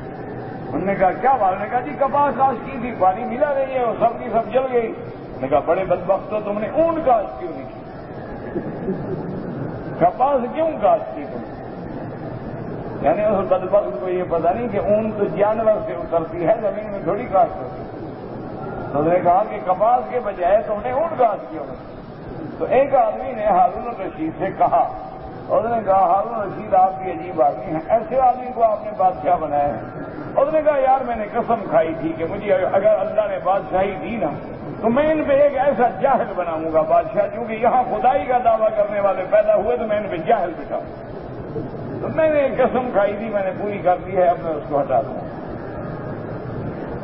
انہوں نے کہا کیا بات؟ نے کہا جی کپاس کاشت کی تھی، پانی ملا نہیں ہے اور سب کی سب جل گئی۔ نے کہا بڑے بدبخت ہو، تم نے اون کاشت کیوں نہیں کی؟ کپاس کیوں کاشت کی تم؟ یعنی اس بدبخت کو یہ پتا نہیں کہ اون تو جانور سے اترتی ہے، زمین میں تھوڑی کاشت ہوتی ہے۔ تو انہوں نے کہا کہ کپاس کے بجائے تم نے اون کاشت کیوں نہیں؟ تو ایک آدمی نے ہارون الرشید سے کہا، اور انہوں نے کہا ہارون الرشید آپ بھی عجیب آدمی ہیں، ایسے آدمی کو آپ نے بادشاہ بنایا ہے۔ اور انہوں نے کہا یار میں نے قسم کھائی تھی کہ مجھے اگر اللہ نے بادشاہی دی نا تو میں ان پہ ایک ایسا جاہل بناؤں گا بادشاہ، کیونکہ یہاں خدائی کا دعویٰ کرنے والے پیدا ہوئے تو میں ان پہ جاہل بٹھاؤں۔ تو میں نے قسم کھائی تھی، میں نے پوری کر دی ہے، اب میں اس کو ہٹا دوں۔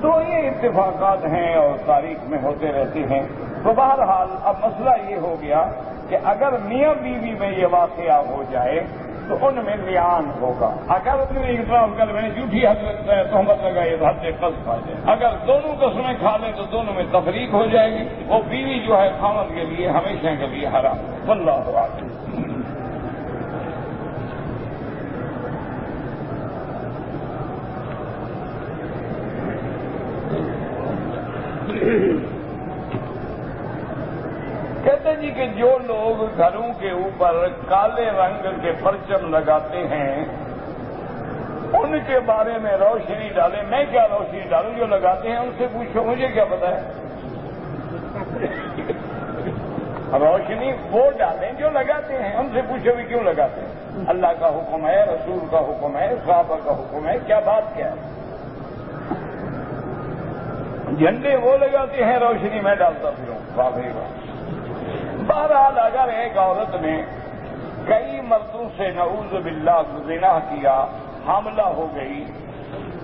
تو یہ اتفاقات ہیں اور تاریخ میں ہوتے رہتے ہیں۔ تو بہرحال اب مسئلہ یہ ہو گیا کہ اگر میاں بیوی میں یہ واقعہ ہو جائے تو ان میں لیان ہوگا۔ اگر میں نے جھوٹی حضرت تہمت لگائی تو حد قذف آ جائے۔ اگر دونوں قسمیں کھا لیں تو دونوں میں تفریق ہو جائے گی، وہ بیوی جو ہے خاوند کے لیے ہمیشہ کے لیے حرام۔ واللہ اعلم۔ کہتے جی کہ جو لوگ گھروں کے اوپر کالے رنگ کے پرچم لگاتے ہیں ان کے بارے میں روشنی ڈالیں۔ میں کیا روشنی ڈالوں؟ جو لگاتے ہیں ان سے پوچھو، مجھے کیا پتا ہے۔ روشنی وہ ڈالیں جو لگاتے ہیں، ان سے پوچھو بھی کیوں لگاتے ہیں۔ اللہ کا حکم ہے، رسول کا حکم ہے، صحابہ کا حکم ہے، کیا بات کیا ہے؟ جھنڈے وہ لگاتے ہیں، روشنی میں ڈالتا پھروں، واقعی بات۔ بہرحال اگر ایک عورت نے کئی مردوں سے نعوذ باللہ زنا کیا، حاملہ ہو گئی،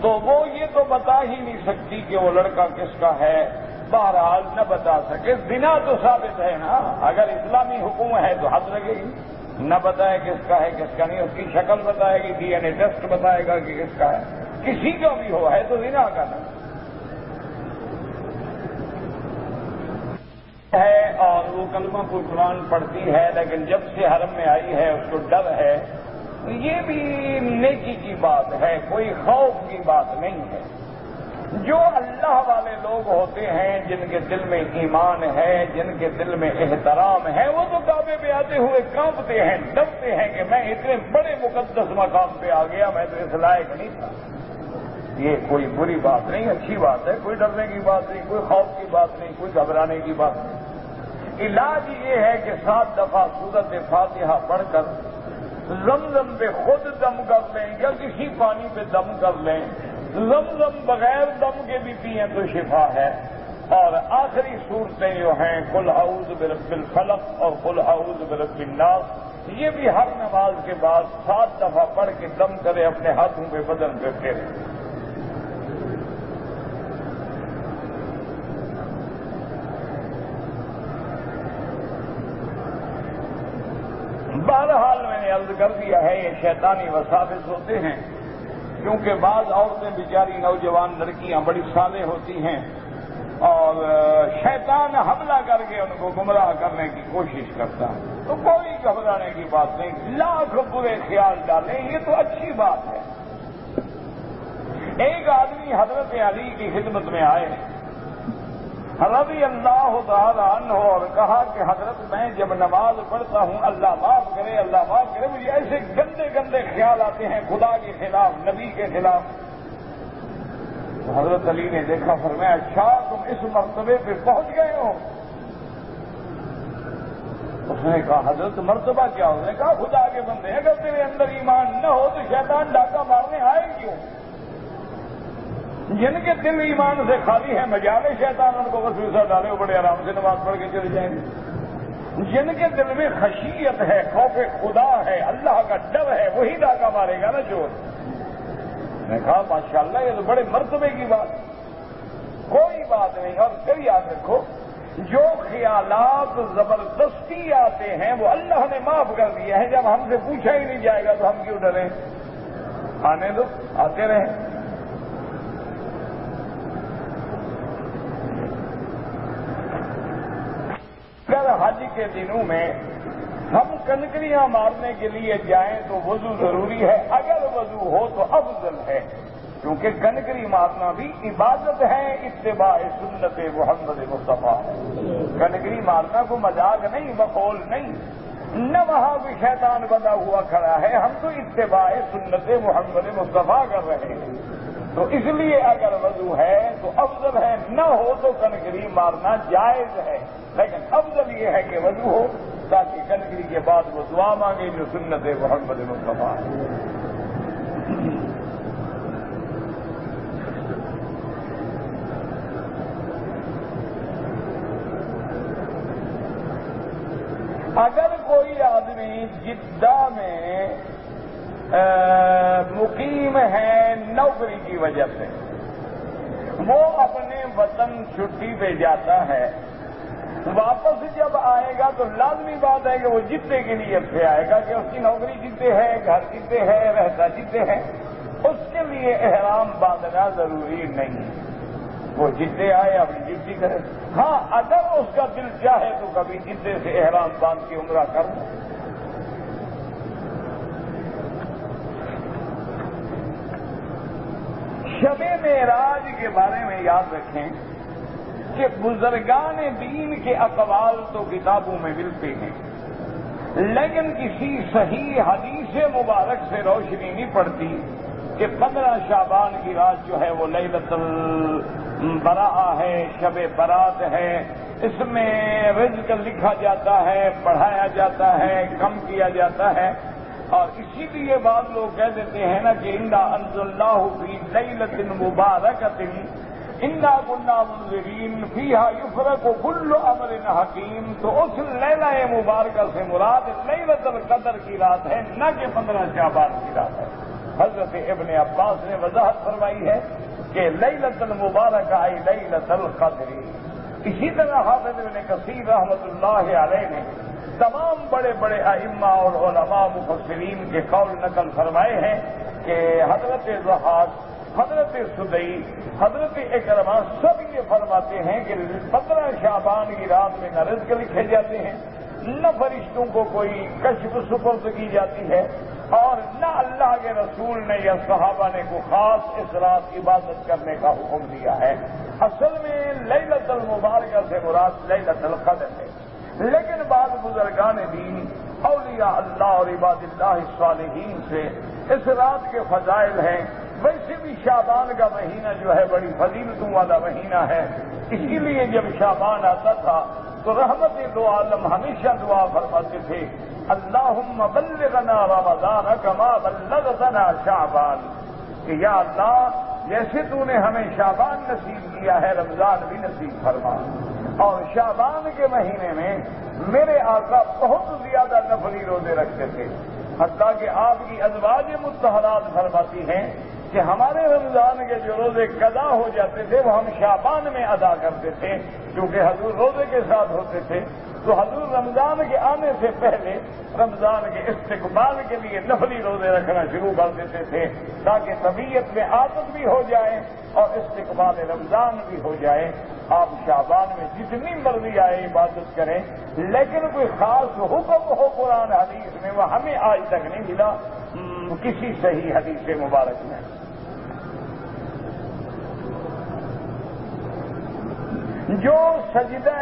تو وہ یہ تو بتا ہی نہیں سکتی کہ وہ لڑکا کس کا ہے۔ بہرحال نہ بتا سکے، زنا تو ثابت ہے نا۔ اگر اسلامی حکم ہے تو حد لگے گی، نہ بتائے کس کا ہے کس کا نہیں، اس کی شکل بتائے گی، ڈی این اے ٹیسٹ بتائے گا کہ کس کا ہے، کسی کا بھی ہو، ہے تو زنا کا نا ہے۔ اور وہ کلمہ کو قرآن پڑھتی ہے لیکن جب سے حرم میں آئی ہے اس کو ڈر ہے، تو یہ بھی نیکی کی بات ہے، کوئی خوف کی بات نہیں ہے۔ جو اللہ والے لوگ ہوتے ہیں، جن کے دل میں ایمان ہے، جن کے دل میں احترام ہے، وہ تو کعبے پہ آتے ہوئے کانپتے ہیں، ڈرتے ہیں کہ میں اتنے بڑے مقدس مقام پہ آ گیا، میں تو اس لائق نہیں تھا۔ یہ کوئی بری بات نہیں، اچھی بات ہے، کوئی ڈرنے کی بات نہیں، کوئی خوف کی بات نہیں، کوئی گھبرانے کی بات نہیں۔ علاج یہ ہے کہ 7 دفعہ سورۃ فاتحہ پڑھ کر زمزم پہ خود دم کر لیں یا کسی پانی پہ دم کر لیں۔ زمزم بغیر دم کے بھی پئیں تو شفا ہے۔ اور آخری صورتیں جو ہیں قل اعوذ برب الفلق اور قل اعوذ برب الناس، یہ بھی ہر نماز کے بعد 7 دفعہ پڑھ کے دم کرے، اپنے ہاتھوں پہ بدن پہ پھیرے۔ بہرحال میں نے عرض کر دیا ہے یہ شیطانی وساوس ہوتے ہیں، کیونکہ بعض عورتیں بیچاری نوجوان لڑکیاں بڑی صالح ہوتی ہیں اور شیطان حملہ کر کے ان کو گمراہ کرنے کی کوشش کرتا ہے، تو کوئی گھبرانے کی بات نہیں، لاکھ برے خیال ڈالیں یہ تو اچھی بات ہے۔ ایک آدمی حضرت علی کی خدمت میں آئے رضی اللہ تعالی عنہ اور کہا کہ حضرت میں جب نماز پڑھتا ہوں اللہ معاف کرے اللہ معاف کرے، مجھے ایسے گندے گندے خیال آتے ہیں خدا کے خلاف، نبی کے خلاف۔ تو حضرت علی نے دیکھا، فرمایا اچھا تم اس مرتبے پہ پہنچ گئے ہو؟ اس نے کہا حضرت مرتبہ کیا؟ اس نے کہا خدا کے بندے اگر تیرے اندر ایمان نہ ہو تو شیطان ڈاکہ مارنے آئے کیوں؟ جن کے دل ایمان سے خالی ہے مجالے شیطان ان کو وسوسہ ڈالے، وہ بڑے آرام سے نماز پڑھ کے چلے جائیں گے۔ جن کے دل میں خشیت ہے، خوف خدا ہے، اللہ کا ڈر ہے، وہی ڈاکہ مارے گا نا چور۔ میں نے کہا ماشاءاللہ یہ تو بڑے مرتبے کی بات، کوئی بات نہیں۔ اور پھر یاد رکھو جو خیالات زبردستی آتے ہیں وہ اللہ نے معاف کر دیا ہے، جب ہم سے پوچھا ہی نہیں جائے گا تو ہم کیوں ڈریں؟ آنے دو، آتے رہیں۔ آج کے دنوں میں ہم کنکریاں مارنے کے لیے جائیں تو وضو ضروری ہے، اگر وضو ہو تو افضل ہے، کیونکہ کنکری مارنا بھی عبادت ہے، اتباع سنت محمد مصطفیٰ ہے۔ کنکری مارنا کو مذاق نہیں، مخول نہیں، نہ وہاں بھی شیطان بنا ہوا کھڑا ہے، ہم تو اتباع سنت محمد مصطفیٰ کر رہے ہیں۔ تو اس لیے اگر وضو ہے تو افضل ہے، نہ ہو تو کنکری مارنا جائز ہے، لیکن افضل یہ ہے کہ وضو ہو تاکہ کنکری کے بعد وہ دعا مانگے جو سنت محمد مصطفیٰ ہے۔ اگر کوئی آدمی جدہ میں مقیم ہے نوکری کی وجہ سے، وہ اپنے وطن چھٹی پہ جاتا ہے، واپس جب آئے گا تو لازمی بات ہے کہ وہ جدے کی نیت سے آئے گا کہ اس کی نوکری جدے ہے، گھر جدے ہے، رہتا جدے ہے، اس کے لیے احرام باندھنا ضروری نہیں، وہ جدے آئے اپنی ڈیوٹی کرے۔ ہاں اگر اس کا دل چاہے تو کبھی جدے سے احرام باندھ کے عمرہ کر لیں۔ شب معراج کے بارے میں یاد رکھیں کہ بزرگان دین کے اقوال تو کتابوں میں ملتے ہیں، لیکن کسی صحیح حدیث مبارک سے روشنی نہیں پڑتی کہ 15 شعبان کی رات جو ہے وہ لیلۃ البراء ہے، شب برات ہے، اس میں رزق لکھا جاتا ہے، پڑھایا جاتا ہے، کم کیا جاتا ہے، اور اسی لیے بعض لوگ کہہ دیتے ہیں نا کہ انا انزلناہ فی لیلۃ مبارکۃ انا کنا منذرین فیہا یفرق کل امر حکیم، تو اس لیلہ مبارکہ سے مراد لیلۃ القدر کی رات ہے، نہ کہ 15 شعبان کی رات ہے۔ حضرت ابن عباس نے وضاحت فرمائی ہے کہ لیلۃ المبارکہ ای لیلۃ القدر۔ اسی طرح حافظ ابن کثیر رحمۃ اللہ علیہ نے تمام بڑے بڑے ائمہ اور علماء مفسرین کے قول نقل فرمائے ہیں کہ حضرت ضحاک، حضرت سدئی، حضرت اکرمہ سب یہ فرماتے ہیں کہ 15 شعبان کی رات میں نہ رزق لکھے جاتے ہیں، نہ فرشتوں کو کوئی کشف سپرد کی جاتی ہے، اور نہ اللہ کے رسول نے یا صحابہ نے کو خاص اس رات عبادت کرنے کا حکم دیا ہے۔ اصل میں لیلۃ المبارکہ سے مراد لیلۃ القدر ہے، لیکن بعض بزرگان دین، اولیاء اللہ اور عباد اللہ الصالحین سے اس رات کے فضائل ہیں۔ ویسے بھی شعبان کا مہینہ جو ہے بڑی فضیلتوں والا مہینہ ہے، اسی لیے جب شعبان آتا تھا تو رحمت دو عالم ہمیشہ دعا فرماتے تھے اللہم بلغنا رمضان کما بلغتنا شعبان، کہ یا اللہ جیسے تو نے ہمیں شعبان نصیب کیا ہے رمضان بھی نصیب فرما۔ اور شعبان کے مہینے میں میرے آقا بہت زیادہ نفلی روزے رکھتے تھے، حتیٰ کہ آپ کی ازواج مطہرات فرماتی ہیں کہ ہمارے رمضان کے جو روزے قضا ہو جاتے تھے وہ ہم شعبان میں ادا کرتے تھے، کیونکہ حضور روزے کے ساتھ ہوتے تھے، تو حضور رمضان کے آنے سے پہلے رمضان کے استقبال کے لیے نفلی روزے رکھنا شروع کر دیتے تھے تاکہ طبیعت میں عادت بھی ہو جائے اور استقبال رمضان بھی ہو جائے۔ آپ شعبان میں جتنی مرضی آئے عبادت کریں، لیکن کوئی خاص حکم ہو قرآن حدیث میں وہ ہمیں آج تک نہیں ملا کسی صحیح حدیث مبارک میں۔ جو سجدہ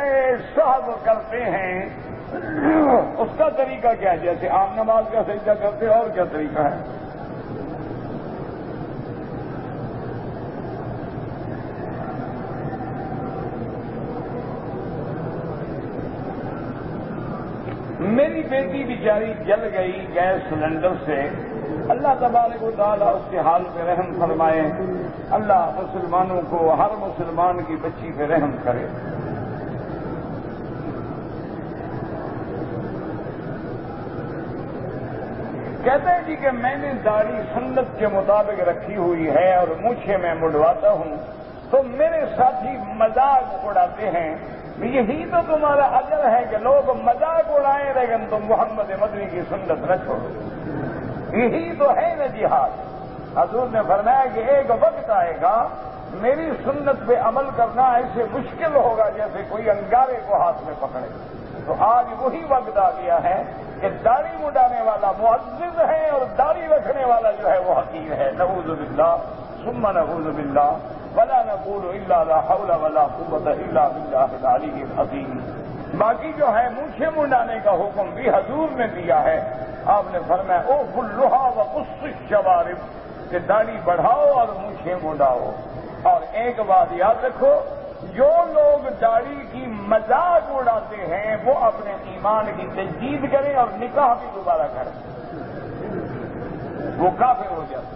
سہو کرتے ہیں اس کا طریقہ کیا ہے؟ جیسے عام نماز کا سجدہ کرتے ہیں، اور کیا طریقہ ہے؟ میری بیٹی بیچاری جل گئی گیس سلنڈر سے، اللہ تبارک و تعالیٰ اس کے حال پہ رحم فرمائے، اللہ مسلمانوں کو ہر مسلمان کی بچی پہ رحم کرے۔ کہتے ہیں جی کہ میں نے داڑھی سنت کے مطابق رکھی ہوئی ہے اور مجھے میں مڑواتا ہوں تو میرے ساتھی مذاق اڑاتے ہیں، یہی تو تمہارا اجر ہے کہ لوگ مذاق اڑائیں لیکن تم محمد مدنی کی سنت نہ چھوڑو، یہی تو ہے نا جہاد۔ حضور نے فرمایا کہ ایک وقت آئے گا میری سنت پہ عمل کرنا ایسے مشکل ہوگا جیسے کوئی انگارے کو ہاتھ میں پکڑے، تو آج وہی وقت آ گیا ہے کہ داڑھی مڈانے والا معزز ہے اور داڑھی رکھنے والا جو ہے وہ حقیر ہے. نعوذ باللہ ثم نعوذ باللہ ولا نقول الا لا حول ولا قوة الا باللہ العلی العظیم. باقی جو ہے مونچھیں منڈانے کا حکم بھی حضور نے دیا ہے. آپ نے فرمایا اوفوا اللحى وقصوا الشوارب کہ داڑھی بڑھاؤ اور مونچھیں منڈاؤ. اور ایک بات یاد رکھو, جو لوگ داڑھی کی مذاق اڑاتے ہیں وہ اپنے ایمان کی تجدید کریں اور نکاح بھی دوبارہ کریں, وہ کافر ہو جاتے ہیں.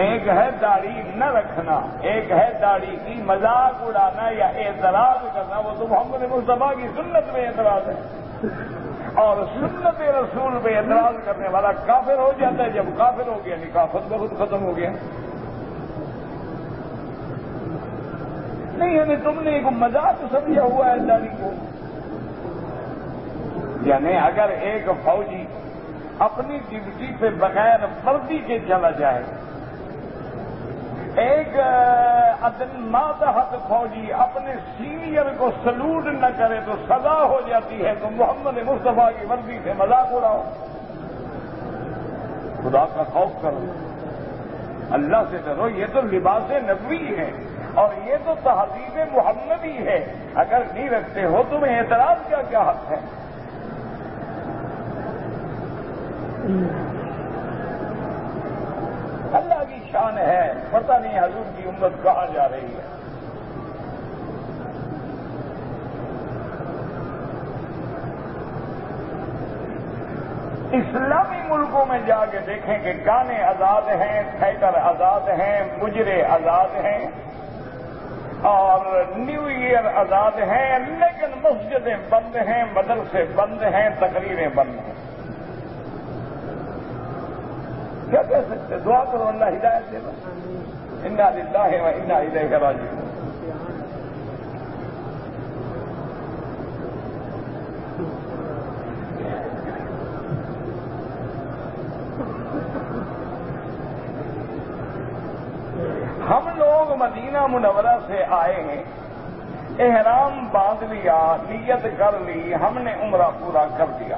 ایک ہے داڑھی نہ رکھنا, ایک ہے داڑھی کی مذاق اڑانا یا اعتراض کرنا, وہ تو محمد مصطفیٰ کی سنت میں اعتراض ہے. اور سنت رسول پہ اعتراض کرنے والا کافر ہو جاتا ہے. جب کافر ہو گیا نکاح خود بخود ختم ہو گیا. نہیں یعنی تم نے ایک مذاق سمجھا ہوا ہے داڑھی کو. یعنی اگر ایک فوجی اپنی ڈیوٹی پہ بغیر وردی کے چلا جائے, ایک ماتحت فوجی اپنے سینئر کو سلوٹ نہ کرے تو سزا ہو جاتی ہے. تو محمد مصطفیٰ کی وردی سے مذاق اڑاؤ. خدا کا خوف کرو, اللہ سے ڈرو. یہ تو لباس نبوی ہے اور یہ تو تہذیب محمدی ہے. اگر نہیں رکھتے ہو تمہیں اعتراض کیا حق ہے؟ اللہ کی شان ہے. پتہ نہیں حضور کی امت کہاں جا رہی ہے. اسلامی ملکوں میں جا کے دیکھیں کہ گانے آزاد ہیں, تھیٹر آزاد ہیں, مجرے آزاد ہیں اور نیو ایئر آزاد ہیں, لیکن مسجدیں بند ہیں, مدرسے بند ہیں, تقریریں بند ہیں. کیا کہہ سکتے؟ دعا کرو اللہ ہدایت دے گا. انا للہ و انا الیہ راجعون. ہم لوگ مدینہ منورہ سے آئے ہیں, احرام باندھ لیا, نیت کر لی, ہم نے عمرہ پورا کر دیا.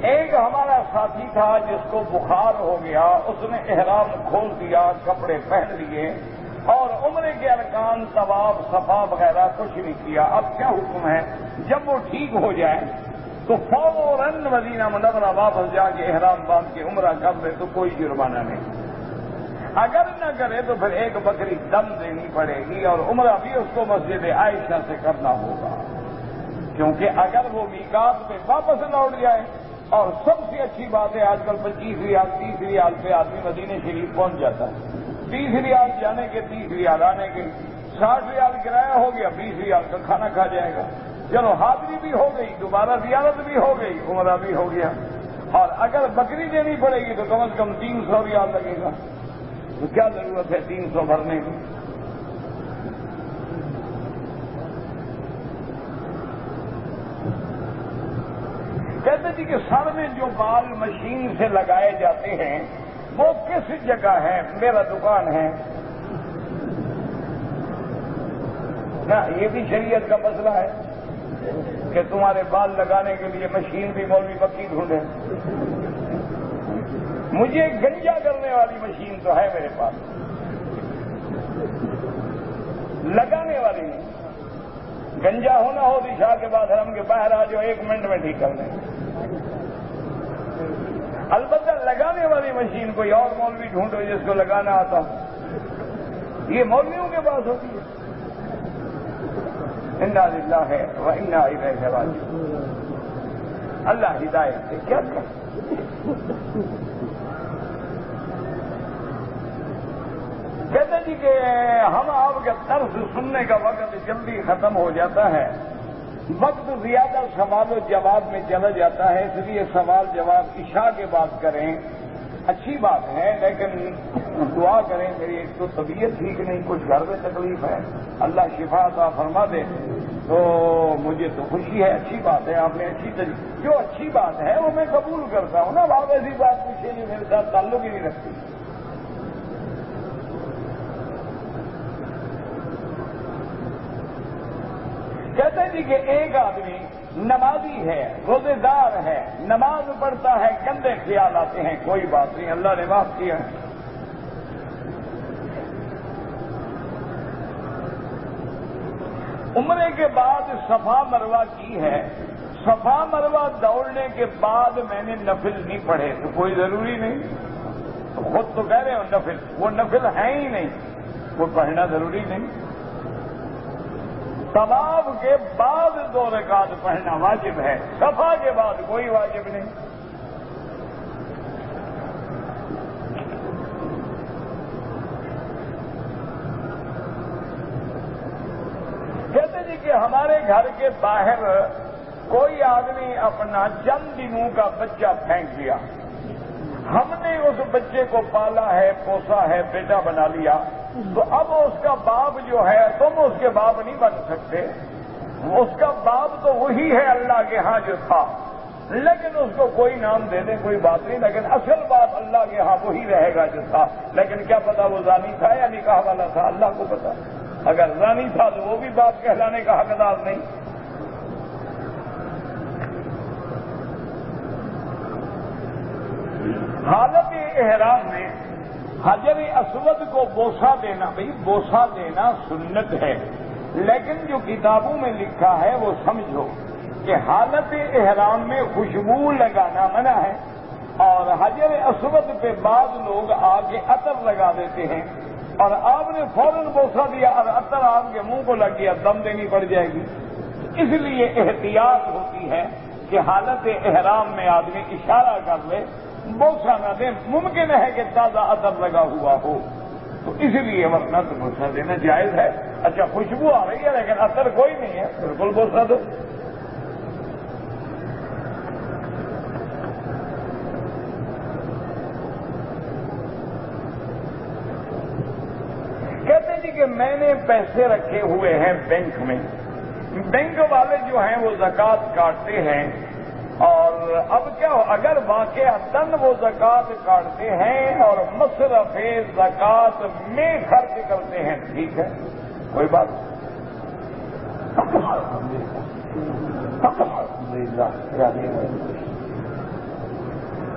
ایک ہمارا ساتھی تھا جس کو بخار ہو گیا, اس نے احرام کھول دیا, کپڑے پہن لیے اور عمرے کے ارکان طواف صفا وغیرہ کچھ نہیں کیا. اب کیا حکم ہے؟ جب وہ ٹھیک ہو جائے تو فوراً مدینہ منورہ واپس جا کے احرام باندھ کے عمرہ کر لے تو کوئی جرمانہ نہیں. اگر نہ کرے تو پھر ایک بکری دم دینی پڑے گی اور عمرہ بھی اس کو مسجد عائشہ سے کرنا ہوگا, کیونکہ اگر وہ میقات پہ واپس لوٹ جائے. اور سب سے اچھی بات ہے, آج کل 25 ریال 30 ریال پہ آدمی مدینہ شریف پہنچ جاتا ہے. 30 ریال جانے کے, 30 ریال آنے کے, 60 ریال کرایہ ہو گیا, 20 ریال کا کھانا کھا جائے گا. چلو حاضری بھی ہو گئی, دوبارہ زیارت بھی ہو گئی, عمرہ بھی ہو گیا. اور اگر بکری دینی پڑے گی تو کم از کم 300 ریال لگے گا. تو کیا ضرورت ہے 300 بھرنے کی؟ کہتے جی کہ سر میں جو بال مشین سے لگائے جاتے ہیں وہ کس جگہ ہے؟ میرا دکان ہے نا. یہ بھی شریعت کا مسئلہ ہے کہ تمہارے بال لگانے کے لیے مشین بھی مولوی بکی ڈھونڈے. مجھے گنجا کرنے والی مشین تو ہے میرے پاس, لگانے والی نہیں. گنجا ہونا ہو دشا کے بعد حرم کے باہر آ جاؤ, 1 منٹ میں ٹھیک کر دیں. البتہ لگانے والی مشین کوئی اور مولوی ڈھونڈو جس کو لگانا آتا ہو. یہ مولویوں کے پاس ہوتی ہے. انا للہ و انا الیہ راجعون. اللہ ہدایت سے کیا کہتے جی کہ ہم آپ کا طرز سننے کا وقت جلدی ختم ہو جاتا ہے, وقت زیادہ سوال و جواب میں چلا جاتا ہے, اس لیے سوال جواب عشاء کے بعد کریں. اچھی بات ہے لیکن دعا کریں. میری ایک تو طبیعت ٹھیک نہیں, کچھ گھر میں تکلیف ہے, اللہ شفا عطا فرما دے. تو مجھے تو خوشی ہے, اچھی بات ہے, آپ نے جو اچھی بات ہے وہ میں قبول کرتا ہوں نا. آپ ایسی بات پوچھے جو میرے ساتھ تعلق ہی نہیں رکھتی. کہتے جی کہ ایک آدمی نمازی ہے، روزے دار ہے، نماز پڑھتا ہے، گندے خیال آتے ہیں، کوئی بات نہیں، اللہ نے معاف کیا ہے۔ عمرے کے بعد صفا مروہ کی ہے، صفا مروہ دوڑنے کے بعد میں نے نفل نہیں پڑھے تو کوئی ضروری نہیں، خود تو کہہ رہے ہو نفل، وہ نفل ہیں ہی نہیں، وہ پڑھنا ضروری نہیں۔ طواف کے بعد 2 رکعت پڑھنا واجب ہے، صفا کے بعد کوئی واجب نہیں۔ کہتے جی کہ ہمارے گھر کے باہر کوئی آدمی اپنا چند دنوں کا بچہ پھینک دیا، ہم نے اس بچے کو پالا ہے، پوسا ہے، بیٹا بنا لیا، تو اب اس کا باپ جو ہے، تم اس کے باپ نہیں بن سکتے، اس کا باپ تو وہی ہے اللہ کے ہاں جو تھا، لیکن اس کو کوئی نام دے دیں کوئی بات نہیں، لیکن اصل باپ اللہ کے ہاں وہی رہے گا جو تھا۔ لیکن کیا پتا وہ زانی تھا یا نکاح والا تھا، اللہ کو پتا، اگر زانی تھا تو وہ بھی باپ کہلانے کا حقدار نہیں۔ حالت احرام میں حجر اسود کو بوسہ دینا، بھئی بوسہ دینا سنت ہے، لیکن جو کتابوں میں لکھا ہے وہ سمجھو کہ حالت احرام میں خوشبو لگانا منع ہے، اور حجر اسود پہ بعض لوگ آگے عطر لگا دیتے ہیں، اور آپ نے فوراً بوسہ دیا اور عطر آپ کے منہ کو لگ گیا، دم دینی پڑ جائے گی۔ اس لیے احتیاط ہوتی ہے کہ حالت احرام میں آدمی اشارہ کر لے، بوسہ نہ دے، ممکن ہے کہ تازہ عطر لگا ہوا ہو، تو اس لیے ورنہ تو بوسہ دینا جائز ہے۔ اچھا خوشبو آ رہی ہے لیکن عطر کوئی نہیں ہے، بالکل بوسہ دو۔ کہتے جی کہ میں نے پیسے رکھے ہوئے ہیں بینک میں، بینک والے جو ہیں وہ زکوٰۃ کاٹتے ہیں، اور اب کیا ہو اگر واقعتاً وہ زکوٰۃ کاٹتے ہیں اور مصرف زکوٰۃ میں خرچ کرتے ہیں، ٹھیک ہے کوئی بات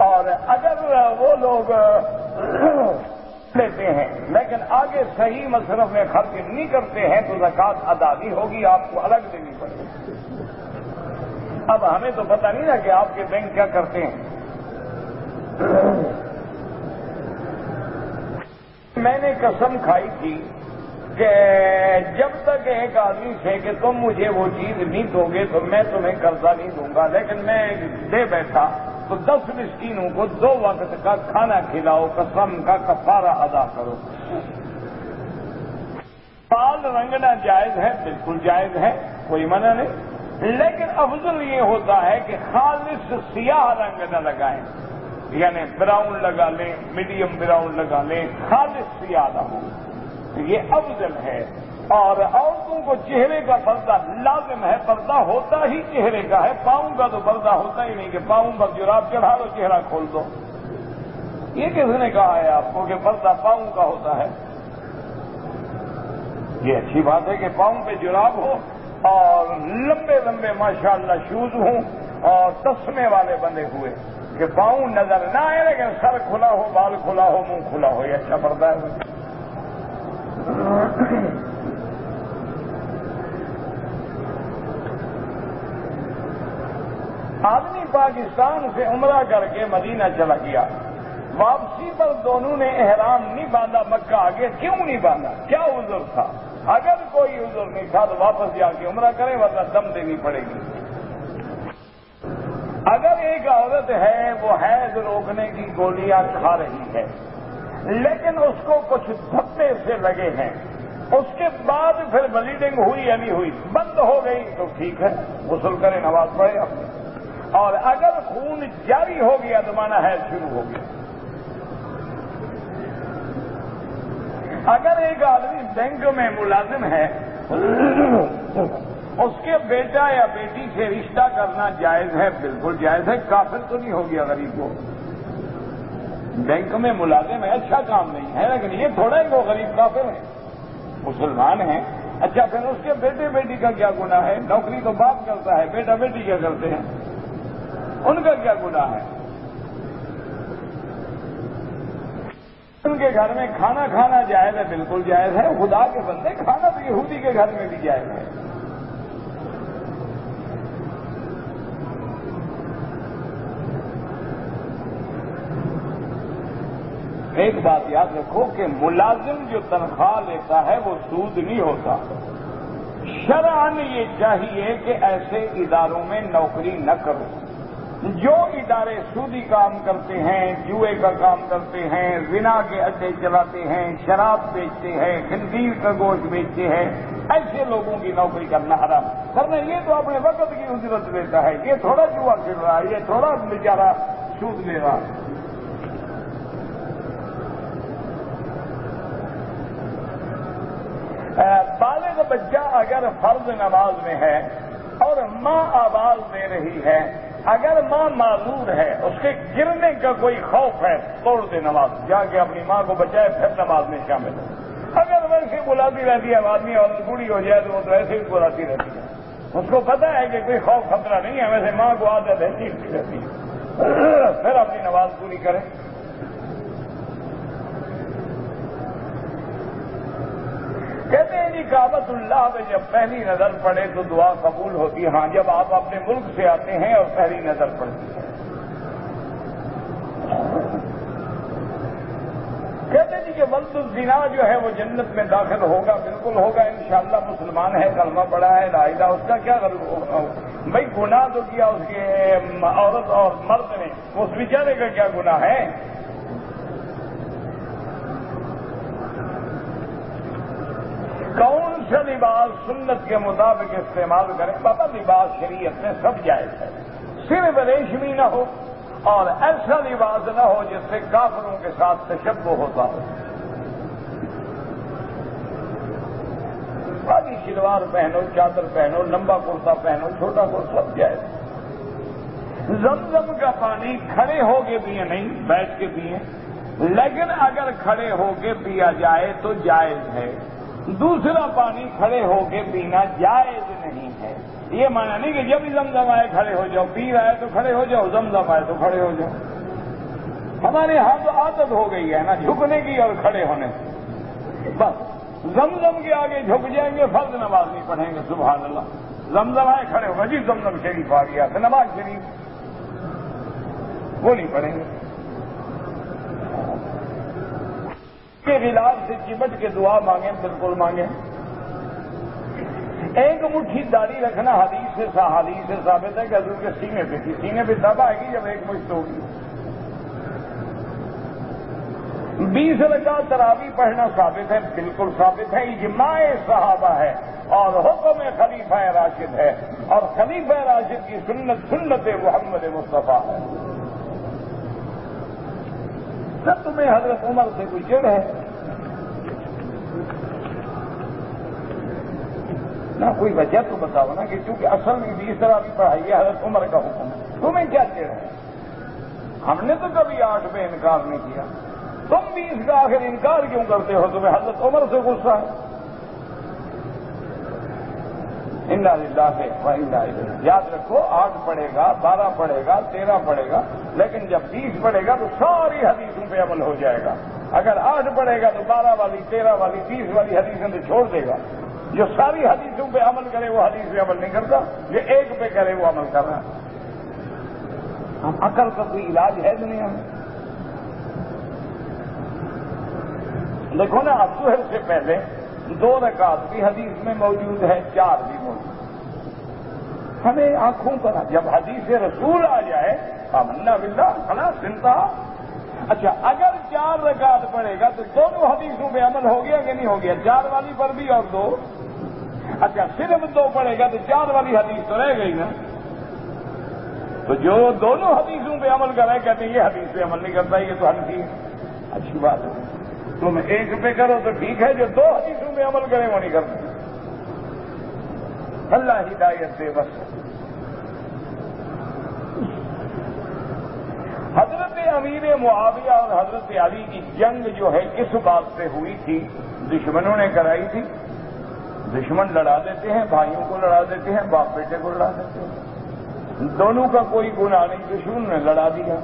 اور اگر وہ لوگ لیتے ہیں لیکن آگے صحیح مصرف میں خرچ نہیں کرتے ہیں تو زکوٰۃ ادا نہیں ہوگی، آپ کو الگ دینی پڑے گی۔ اب ہمیں تو پتہ نہیں نا کہ آپ کے بینک کیا کرتے ہیں۔ میں نے قسم کھائی تھی کہ جب تک ایک آدمی سے کہ تم مجھے وہ چیز نہیں دو گے تو میں تمہیں قرضہ نہیں دوں گا، لیکن میں دے بیٹھا تو 10 مسکینوں کو 2 وقت کا کھانا کھلاؤ، قسم کا کفارہ ادا کرو۔ بال رنگنا جائز ہے، بالکل جائز ہے، کوئی منع نہیں، لیکن افضل یہ ہوتا ہے کہ خالص سیاہ رنگ نہ لگائیں، یعنی براؤن لگا لیں، میڈیم براؤن لگا لیں، خالص سیاہ نہ ہو، یہ افضل ہے۔ اور عورتوں کو چہرے کا پردہ لازم ہے، پردہ ہوتا ہی چہرے کا ہے، پاؤں کا تو پردہ ہوتا ہی نہیں کہ پاؤں پر جراب چڑھا دو چہرہ کھول دو۔ یہ کس نے کہا ہے آپ کو کہ پردہ پاؤں کا ہوتا ہے؟ یہ اچھی بات ہے کہ پاؤں پہ جراب ہو اور لمبے لمبے ماشاءاللہ شوز ہوں اور تسمے والے بندے ہوئے کہ پاؤں نظر نہ آئے لیکن سر کھلا ہو، بال کھلا ہو، منہ کھلا ہو، یہ اچھا پردہ ہے۔ آدمی پاکستان سے عمرہ کر کے مدینہ چلا گیا، واپسی پر دونوں نے احرام نہیں باندھا، مکہ آگے کیوں نہیں باندھا؟ کیا عذر تھا؟ اگر کوئی عذر نہیں تھا تو واپس جا کے عمرہ کرے ورنہ دم دینی پڑے گی۔ اگر ایک عورت ہے وہ حیض روکنے کی گولیاں کھا رہی ہے لیکن اس کو کچھ دھبے سے لگے ہیں، اس کے بعد پھر بلیڈنگ ہوئی یا نہیں ہوئی، بند ہو گئی تو ٹھیک ہے، غسل کرے، نماز پڑھے اپنے، اور اگر خون جاری ہو گیا تو مانا حیض شروع ہو گیا۔ اگر ایک آدمی بینک میں ملازم ہے، اس کے بیٹا یا بیٹی سے رشتہ کرنا جائز ہے، بالکل جائز ہے، کافر تو نہیں ہو گیا غریب کو۔ بینک میں ملازم ہے، اچھا کام نہیں ہے، لیکن یہ تھوڑا ہی وہ غریب کافر ہے، مسلمان ہیں، اچھا پھر اس کے بیٹے بیٹی کا کیا گناہ ہے؟ نوکری تو باپ کرتا ہے، بیٹا بیٹی کیا کرتے ہیں؟ ان کا کیا گناہ ہے؟ ان کے گھر میں کھانا کھانا جائز ہے، بالکل جائز ہے، خدا کے بندے کھانا تو یہودی کے گھر میں بھی جائز ہے۔ ایک بات یاد رکھو کہ ملازم جو تنخواہ لیتا ہے وہ سود نہیں ہوتا۔ شرعاً یہ چاہیے کہ ایسے اداروں میں نوکری نہ کرو۔ جو ادارے سودی کام کرتے ہیں، جوئے کا کام کرتے ہیں، زنا کے اڈے چلاتے ہیں، شراب بیچتے ہیں، خنزیر کا گوشت بیچتے ہیں، ایسے لوگوں کی نوکری کرنا حرام۔ ورنہ یہ تو اپنے وقت کی اجرت لیتا ہے، یہ تھوڑا جوا کھیل رہا ہے، یہ تھوڑا بیچارہ سود لے رہا ہے۔ بالغ بچہ اگر فرض نماز میں ہے اور ماں آواز دے رہی ہے، اگر ماں معذور ہے، اس کے گرنے کا کوئی خوف ہے، توڑ دے نماز، جا کے اپنی ماں کو بچائے پھر نماز میں شامل ہو۔ اگر ویسے بلاتی رہتی ہے آدمی اور بوڑھی ہو جائے تو وہ تو ایسے ہی بلاتی رہتی ہے، اس کو پتہ ہے کہ کوئی خوف خطرہ نہیں ہے، ویسے ماں کو عادت ہے چیختی رہتی ہے، پھر اپنی نماز پوری کرے۔ کہتے ہیں جی کعبۃ اللہ میں جب پہلی نظر پڑے تو دعا قبول ہوتی ہے۔ ہاں، جب آپ اپنے ملک سے آتے ہیں اور پہلی نظر پڑتی ہے۔ کہتے ہیں جی کہ ولد الزنا جو ہے وہ جنت میں داخل ہوگا، بالکل ہوگا انشاءاللہ، مسلمان ہے، کلمہ پڑھا ہے، لا الہ، اس کا کیا بھائی گناہ تو کیا اس کے عورت اور مرد نے، اس بیچارے کا کیا گناہ ہے؟ کون سا لباس سنت کے مطابق استعمال کریں؟ بابا لباس شریعت میں سب جائز ہے، صرف ریشمی نہ ہو اور ایسا لباس نہ ہو جس سے کافروں کے ساتھ تشبہ ہوتا ہو۔ بڑی شلوار پہنو، چادر پہنو، لمبا کرتا پہنو، چھوٹا کرتا، سب جائز۔ زمزم کا پانی کھڑے ہو کے پیے نہیں، بیٹھ کے پیے، لیکن اگر کھڑے ہو کے پیا جائے تو جائز ہے۔ دوسرا پانی کھڑے ہو کے پینا جائز نہیں ہے۔ یہ مانا نہیں کہ جب بھی زمزم آئے کھڑے ہو جاؤ، پی رہا ہے تو کھڑے ہو جاؤ، زمزم آئے تو کھڑے ہو جاؤ۔ ہمارے ہاں تو عادت ہو گئی ہے نا جھکنے کی اور کھڑے ہونے کی، بس زمزم کے آگے جھک جائیں گے، فرض نماز نہیں پڑھیں گے، سبحان اللہ۔ زمزم آئے کھڑے ہوگا، جی زمزم شریف آ گیا تو نماز شریف وہ نہیں پڑھیں گے۔ کے خلاف سے چمٹ کے دعا مانگیں، بالکل مانگیں۔ ایک مٹھی داڑھی رکھنا حدیث سے ثابت ہے کہ حضور کے سینے پہ تھی، سینے پہ تب آئے گی جب ایک مٹھ ہوگی۔ 20 رکعت تراویح پڑھنا ثابت ہے، بالکل ثابت ہے، اجماع صحابہ ہے اور حکم خلیفہ راشد ہے، اور خلیفہ راشد کی سنت محمد مصطفیٰ ہے۔ سب تمہیں حضرت عمر سے کوئی چڑ ہے نہ؟ کوئی وجہ تو بتاؤ نا، کہ چونکہ اصل میں 20 طرح بھی پڑھائی ہے، حضرت عمر کا حکم ہے، تمہیں کیا چڑ ہے؟ ہم نے تو کبھی 8 پہ انکار نہیں کیا، تم 20 کا آخر انکار کیوں کرتے ہو؟ تمہیں حضرت عمر سے غصہ ہے؟ انا للہ و انا الیہ۔ یاد رکھو 8 پڑھے گا، 12 پڑھے گا، 13 پڑھے گا، لیکن جب 20 پڑھے گا تو ساری حدیثوں پہ عمل ہو جائے گا۔ اگر 8 پڑھے گا تو 12 والی، 13 والی، 20 والی حدیثیں تو چھوڑ دے گا۔ جو ساری حدیثوں پہ عمل کرے وہ حدیث پہ عمل نہیں کرتا، جو ایک پہ کرے وہ عمل کر رہا ہے۔ ہم عقل کا کوئی علاج ہے دنیا میں؟ دیکھو نا، اب ظہر سے پہلے 2 رکعت بھی حدیث میں موجود ہے، 4 بھی موجود ہے۔ ہمیں آنکھوں پر جب حدیث رسول آ جائے، آمنا باللہ، خلاص انتہا۔ اچھا، اگر 4 رکعت پڑھے گا تو دونوں حدیثوں پہ عمل ہو گیا کہ نہیں ہو گیا؟ 4 والی پر بھی اور 2۔ اچھا، صرف 2 پڑھے گا تو 4 والی حدیث تو رہ گئی نا؟ تو جو دونوں حدیثوں پہ عمل کر رہے کہتے ہیں یہ حدیث پہ عمل نہیں کرتا، یہ تو حنفی ہے۔ اچھی بات ہے، تم ایک پہ کرو تو ٹھیک ہے، جو 2 حدیثوں پہ عمل کرے وہ نہیں کرتے۔ اللہ ہدایت دے بس۔ حضرت امیر معاویہ اور حضرت علی کی جنگ جو ہے کس بات سے ہوئی تھی؟ دشمنوں نے کرائی تھی۔ دشمن لڑا دیتے ہیں، بھائیوں کو لڑا دیتے ہیں، باپ بیٹے کو لڑا دیتے ہیں، دونوں کا کوئی گناہ نہیں، دشمن نے لڑا دیا،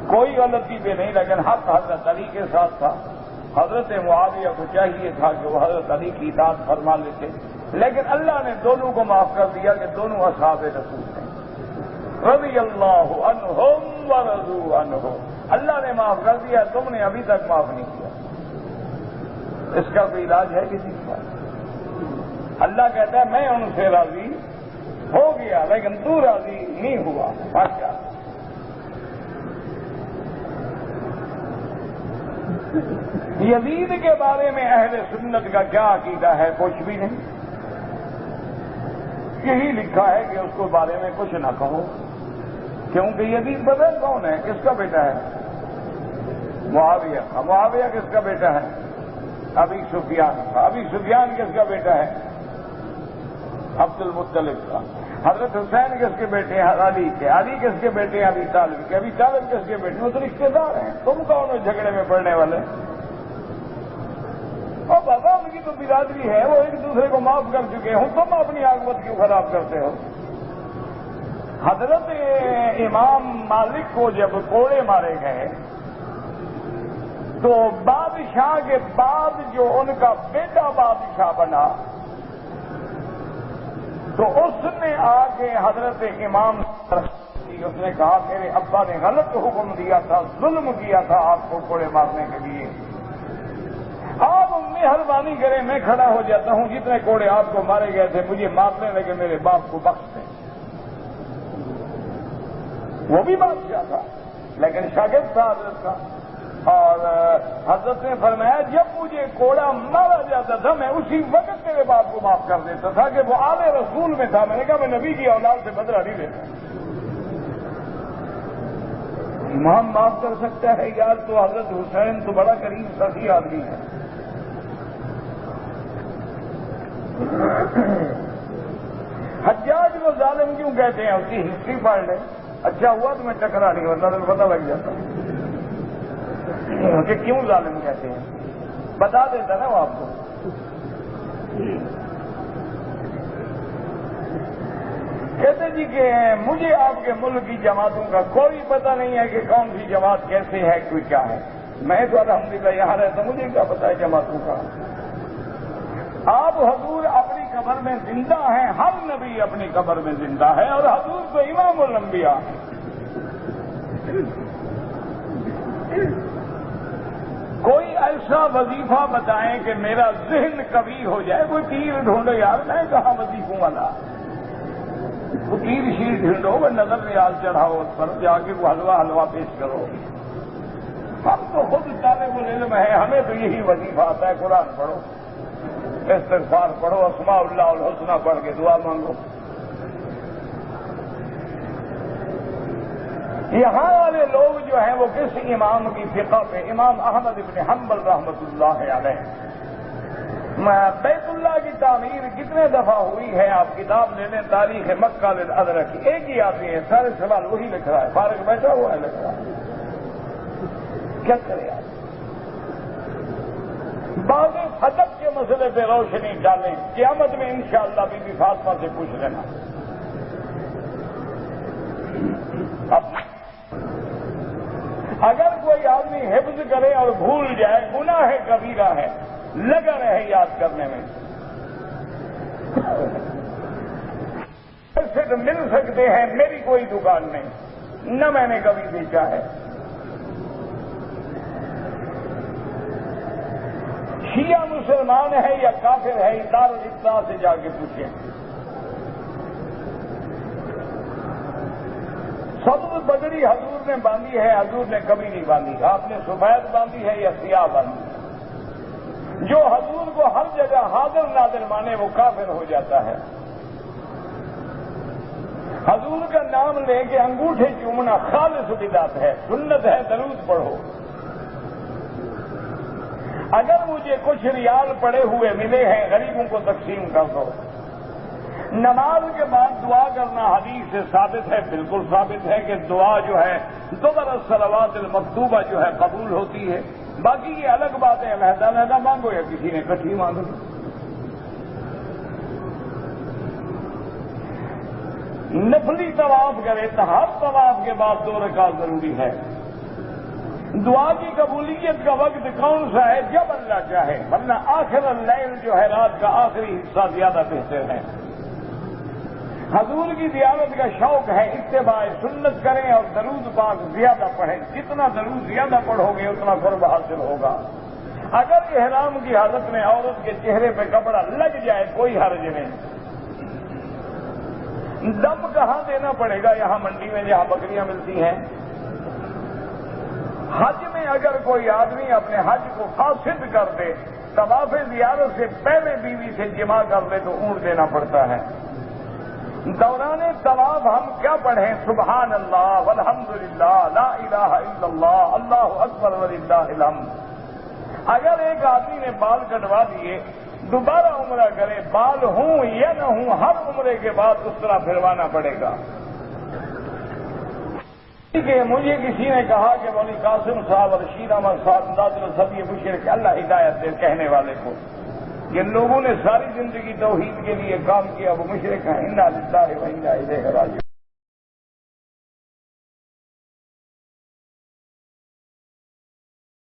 کوئی غلطی پہ نہیں، لیکن حق حضرت علی کے ساتھ تھا۔ حضرت معاویہ کو چاہیے تھا کہ وہ حضرت علی کی اطاعت فرما لیتے، لیکن اللہ نے دونوں کو معاف کر دیا کہ دونوں اصحاب رسول ہیں، رضی اللہ عنہم ورضوا عنہ، اللہ نے معاف کر دیا، تم نے ابھی تک معاف نہیں کیا۔ اس کا کوئی علاج ہے کسی کا؟ اللہ کہتا ہے میں ان سے راضی ہو گیا لیکن تو راضی نہیں ہوا۔ ماشاء یزید کے بارے میں اہل سنت کا کیا عقیدہ ہے؟ کچھ بھی نہیں، یہی لکھا ہے کہ اس کے بارے میں کچھ نہ کہو، کیونکہ یزید پتہ کون ہے؟ کس کا بیٹا ہے؟ معاویہ کا۔ معاویہ کس کا بیٹا ہے؟ ابی سفیان کا۔ ابی سفیان کس کا بیٹا ہے؟ عبد المطلب کا۔ حضرت حسین کس کے بیٹے ہیں؟ علی کے۔ علی کس کے بیٹے ہیں؟ ابی طالب کے۔ ابی طالب کس کے بیٹے ہیں؟ وہ تو رشتے دار ہیں، تم کون ہو جھگڑے میں پڑنے والے؟ اور بابا ان کی تو برادری ہے، وہ ایک دوسرے کو معاف کر چکے ہوں، تم اپنی عاقبت کیوں خراب کرتے ہو؟ حضرت امام مالک کو جب کوڑے مارے گئے تو بادشاہ کے بعد جو ان کا بیٹا بادشاہ بنا تو اس نے آ کے حضرت امام اس نے کہا میرے ابا نے غلط حکم دیا تھا، ظلم کیا تھا آپ کو کوڑے مارنے کے لیے، آپ مہربانی کریں میں کھڑا ہو جاتا ہوں، جتنے کوڑے آپ کو مارے گئے تھے مجھے مارنے لگے، میرے باپ کو بخش دیں۔ وہ بھی بادشاہ تھا لیکن شاگرد تھا حضرت کا، اور حضرت نے فرمایا جب مجھے کوڑا مارا جاتا تھا میں اسی وقت میرے باپ کو معاف کر دیتا تھا کہ وہ آل رسول میں تھا۔ میں نے کہا میں نبی کی اولاد سے بدلہ نہیں لیتا۔ امام معاف کر سکتا ہے یار، تو حضرت حسین تو بڑا قریب سخی آدمی ہے۔ حجاج کو ظالم کیوں کہتے ہیں؟ اس کی ہسٹری پڑھ لیں، اچھا ہوا تو میں ٹکرا نہیں ورنہ تو پتہ لگ جاتا کہ کیوں ظالم کہتے ہیں، بتا دیتا نا وہ آپ کو۔ کہتے جی کہ مجھے آپ کے ملک کی جماعتوں کا کوئی پتہ نہیں ہے کہ کون سی جماعت کیسے ہے، کوئی کیا ہے، میں تو الحمدللہ یہاں رہتا مجھے کیا پتہ ہے جماعتوں کا۔ آپ حضور اپنی قبر میں زندہ ہیں، ہر نبی اپنی قبر میں زندہ ہے، اور حضور تو امام الانبیاء ہیں۔ کوئی ایسا وظیفہ بتائیں کہ میرا ذہن قوی ہو جائے، کوئی تیر ڈھونڈو یار، میں کہاں وظیفوں والا، وہ تیر شیر ڈھونڈو، وہ نظر نیاز چڑھاؤ، اس پر جا کے وہ حلوہ پیش کرو۔ ہم تو خود طالب العلم ہے، ہمیں تو یہی وظیفہ آتا ہے، قرآن پڑھو، استغفار پڑھو، اسماء اللہ الحسنہ پڑھ کے دعا مانگو۔ یہاں والے لوگ جو ہیں وہ کس امام کی فقہ پہ؟ امام احمد بن حنبل رحمۃ اللہ علیہ۔ بیت اللہ کی تعمیر کتنے دفعہ ہوئی ہے؟ آپ کتاب لے لیں تاریخ مکہ للازرق کی، ایک ہی آدمی ہے، سارے سوال وہی لکھ رہا ہے، فارغ بیٹھا ہوا ہے لکھ رہا ہے، کیا کرے آپ؟ بعض ادب کے مسئلے پہ روشنی ڈالیں، قیامت میں انشاءاللہ بی بی فاطمہ سے پوچھ لینا۔ اگر کوئی آدمی حفظ کرے اور بھول جائے گناہ کبیرہ ہے، لگا رہے یاد کرنے میں۔ ایسے تو مل سکتے ہیں، میری کوئی دکان نہیں، نہ میں نے کبھی بیچا ہے۔ شیعہ مسلمان ہے یا کافر ہے، دارالفتاح سے جا کے پوچھیں۔ سبز بدری حضور نے باندھی ہے، حضور نے کبھی نہیں باندھی، آپ نے سفید باندھی ہے یا سیاہ باندھی؟ جو حضور کو ہر جگہ حاضر نادر مانے وہ کافر ہو جاتا ہے۔ حضور کا نام لے کے انگوٹھے چومنا خالص بدعت ہے، سنت ہے درود پڑھو۔ اگر مجھے کچھ ریال پڑے ہوئے ملے ہیں غریبوں کو تقسیم کر دو۔ نماز کے بعد دعا کرنا حدیث سے ثابت ہے، بالکل ثابت ہے کہ دعا جو ہے دبر الصلوات المکتوبہ جو ہے قبول ہوتی ہے۔ باقی یہ الگ بات ہے، علیحدہ علیحدہ مانگو یا کسی نے کٹھی مانگ لی۔ نفلی طواف کرے تو ہر طواف کے بعد 2 رکعت ضروری ہے۔ دعا کی قبولیت کا وقت کون سا ہے؟ جب اللہ چاہے، ورنہ آخر اللیل جو ہے رات کا آخری حصہ زیادہ بہتر ہے۔ حضور کی زیارت کا شوق ہے، اتباع سنت کریں اور درود پاک زیادہ پڑھیں، جتنا درود زیادہ پڑھو گے اتنا قرب حاصل ہوگا۔ اگر احرام کی حالت میں عورت کے چہرے پہ کپڑا لگ جائے کوئی حرج نہیں۔ دم کہاں دینا پڑے گا؟ یہاں منڈی میں جہاں بکریاں ملتی ہیں۔ حج میں اگر کوئی آدمی اپنے حج کو فاسد کر دے، طواف زیارت سے پہلے بیوی سے جماع کر لے تو اونٹ دینا پڑتا ہے۔ دوران طواف ہم کیا پڑھیں؟ سبحان اللہ والحمدللہ لا الہ الا اللہ اللہ اکبر وللہ الحمد۔ اگر ایک آدمی نے بال کٹوا دیے، دوبارہ عمرہ کرے، بال ہوں یا نہ ہوں، ہر عمرے کے بعد اس طرح پھروانا پڑے گا۔ کہ مجھے کسی نے کہا کہ مولوی قاسم صاحب اور رشید احمد صاحب انداز سب یہ مشرک، اللہ ہدایت دے کہنے والے کو، جن لوگوں نے ساری زندگی توحید کے لیے کام کیا وہ مشرک ہیں۔ انا للہ و انا الیہ راجعون۔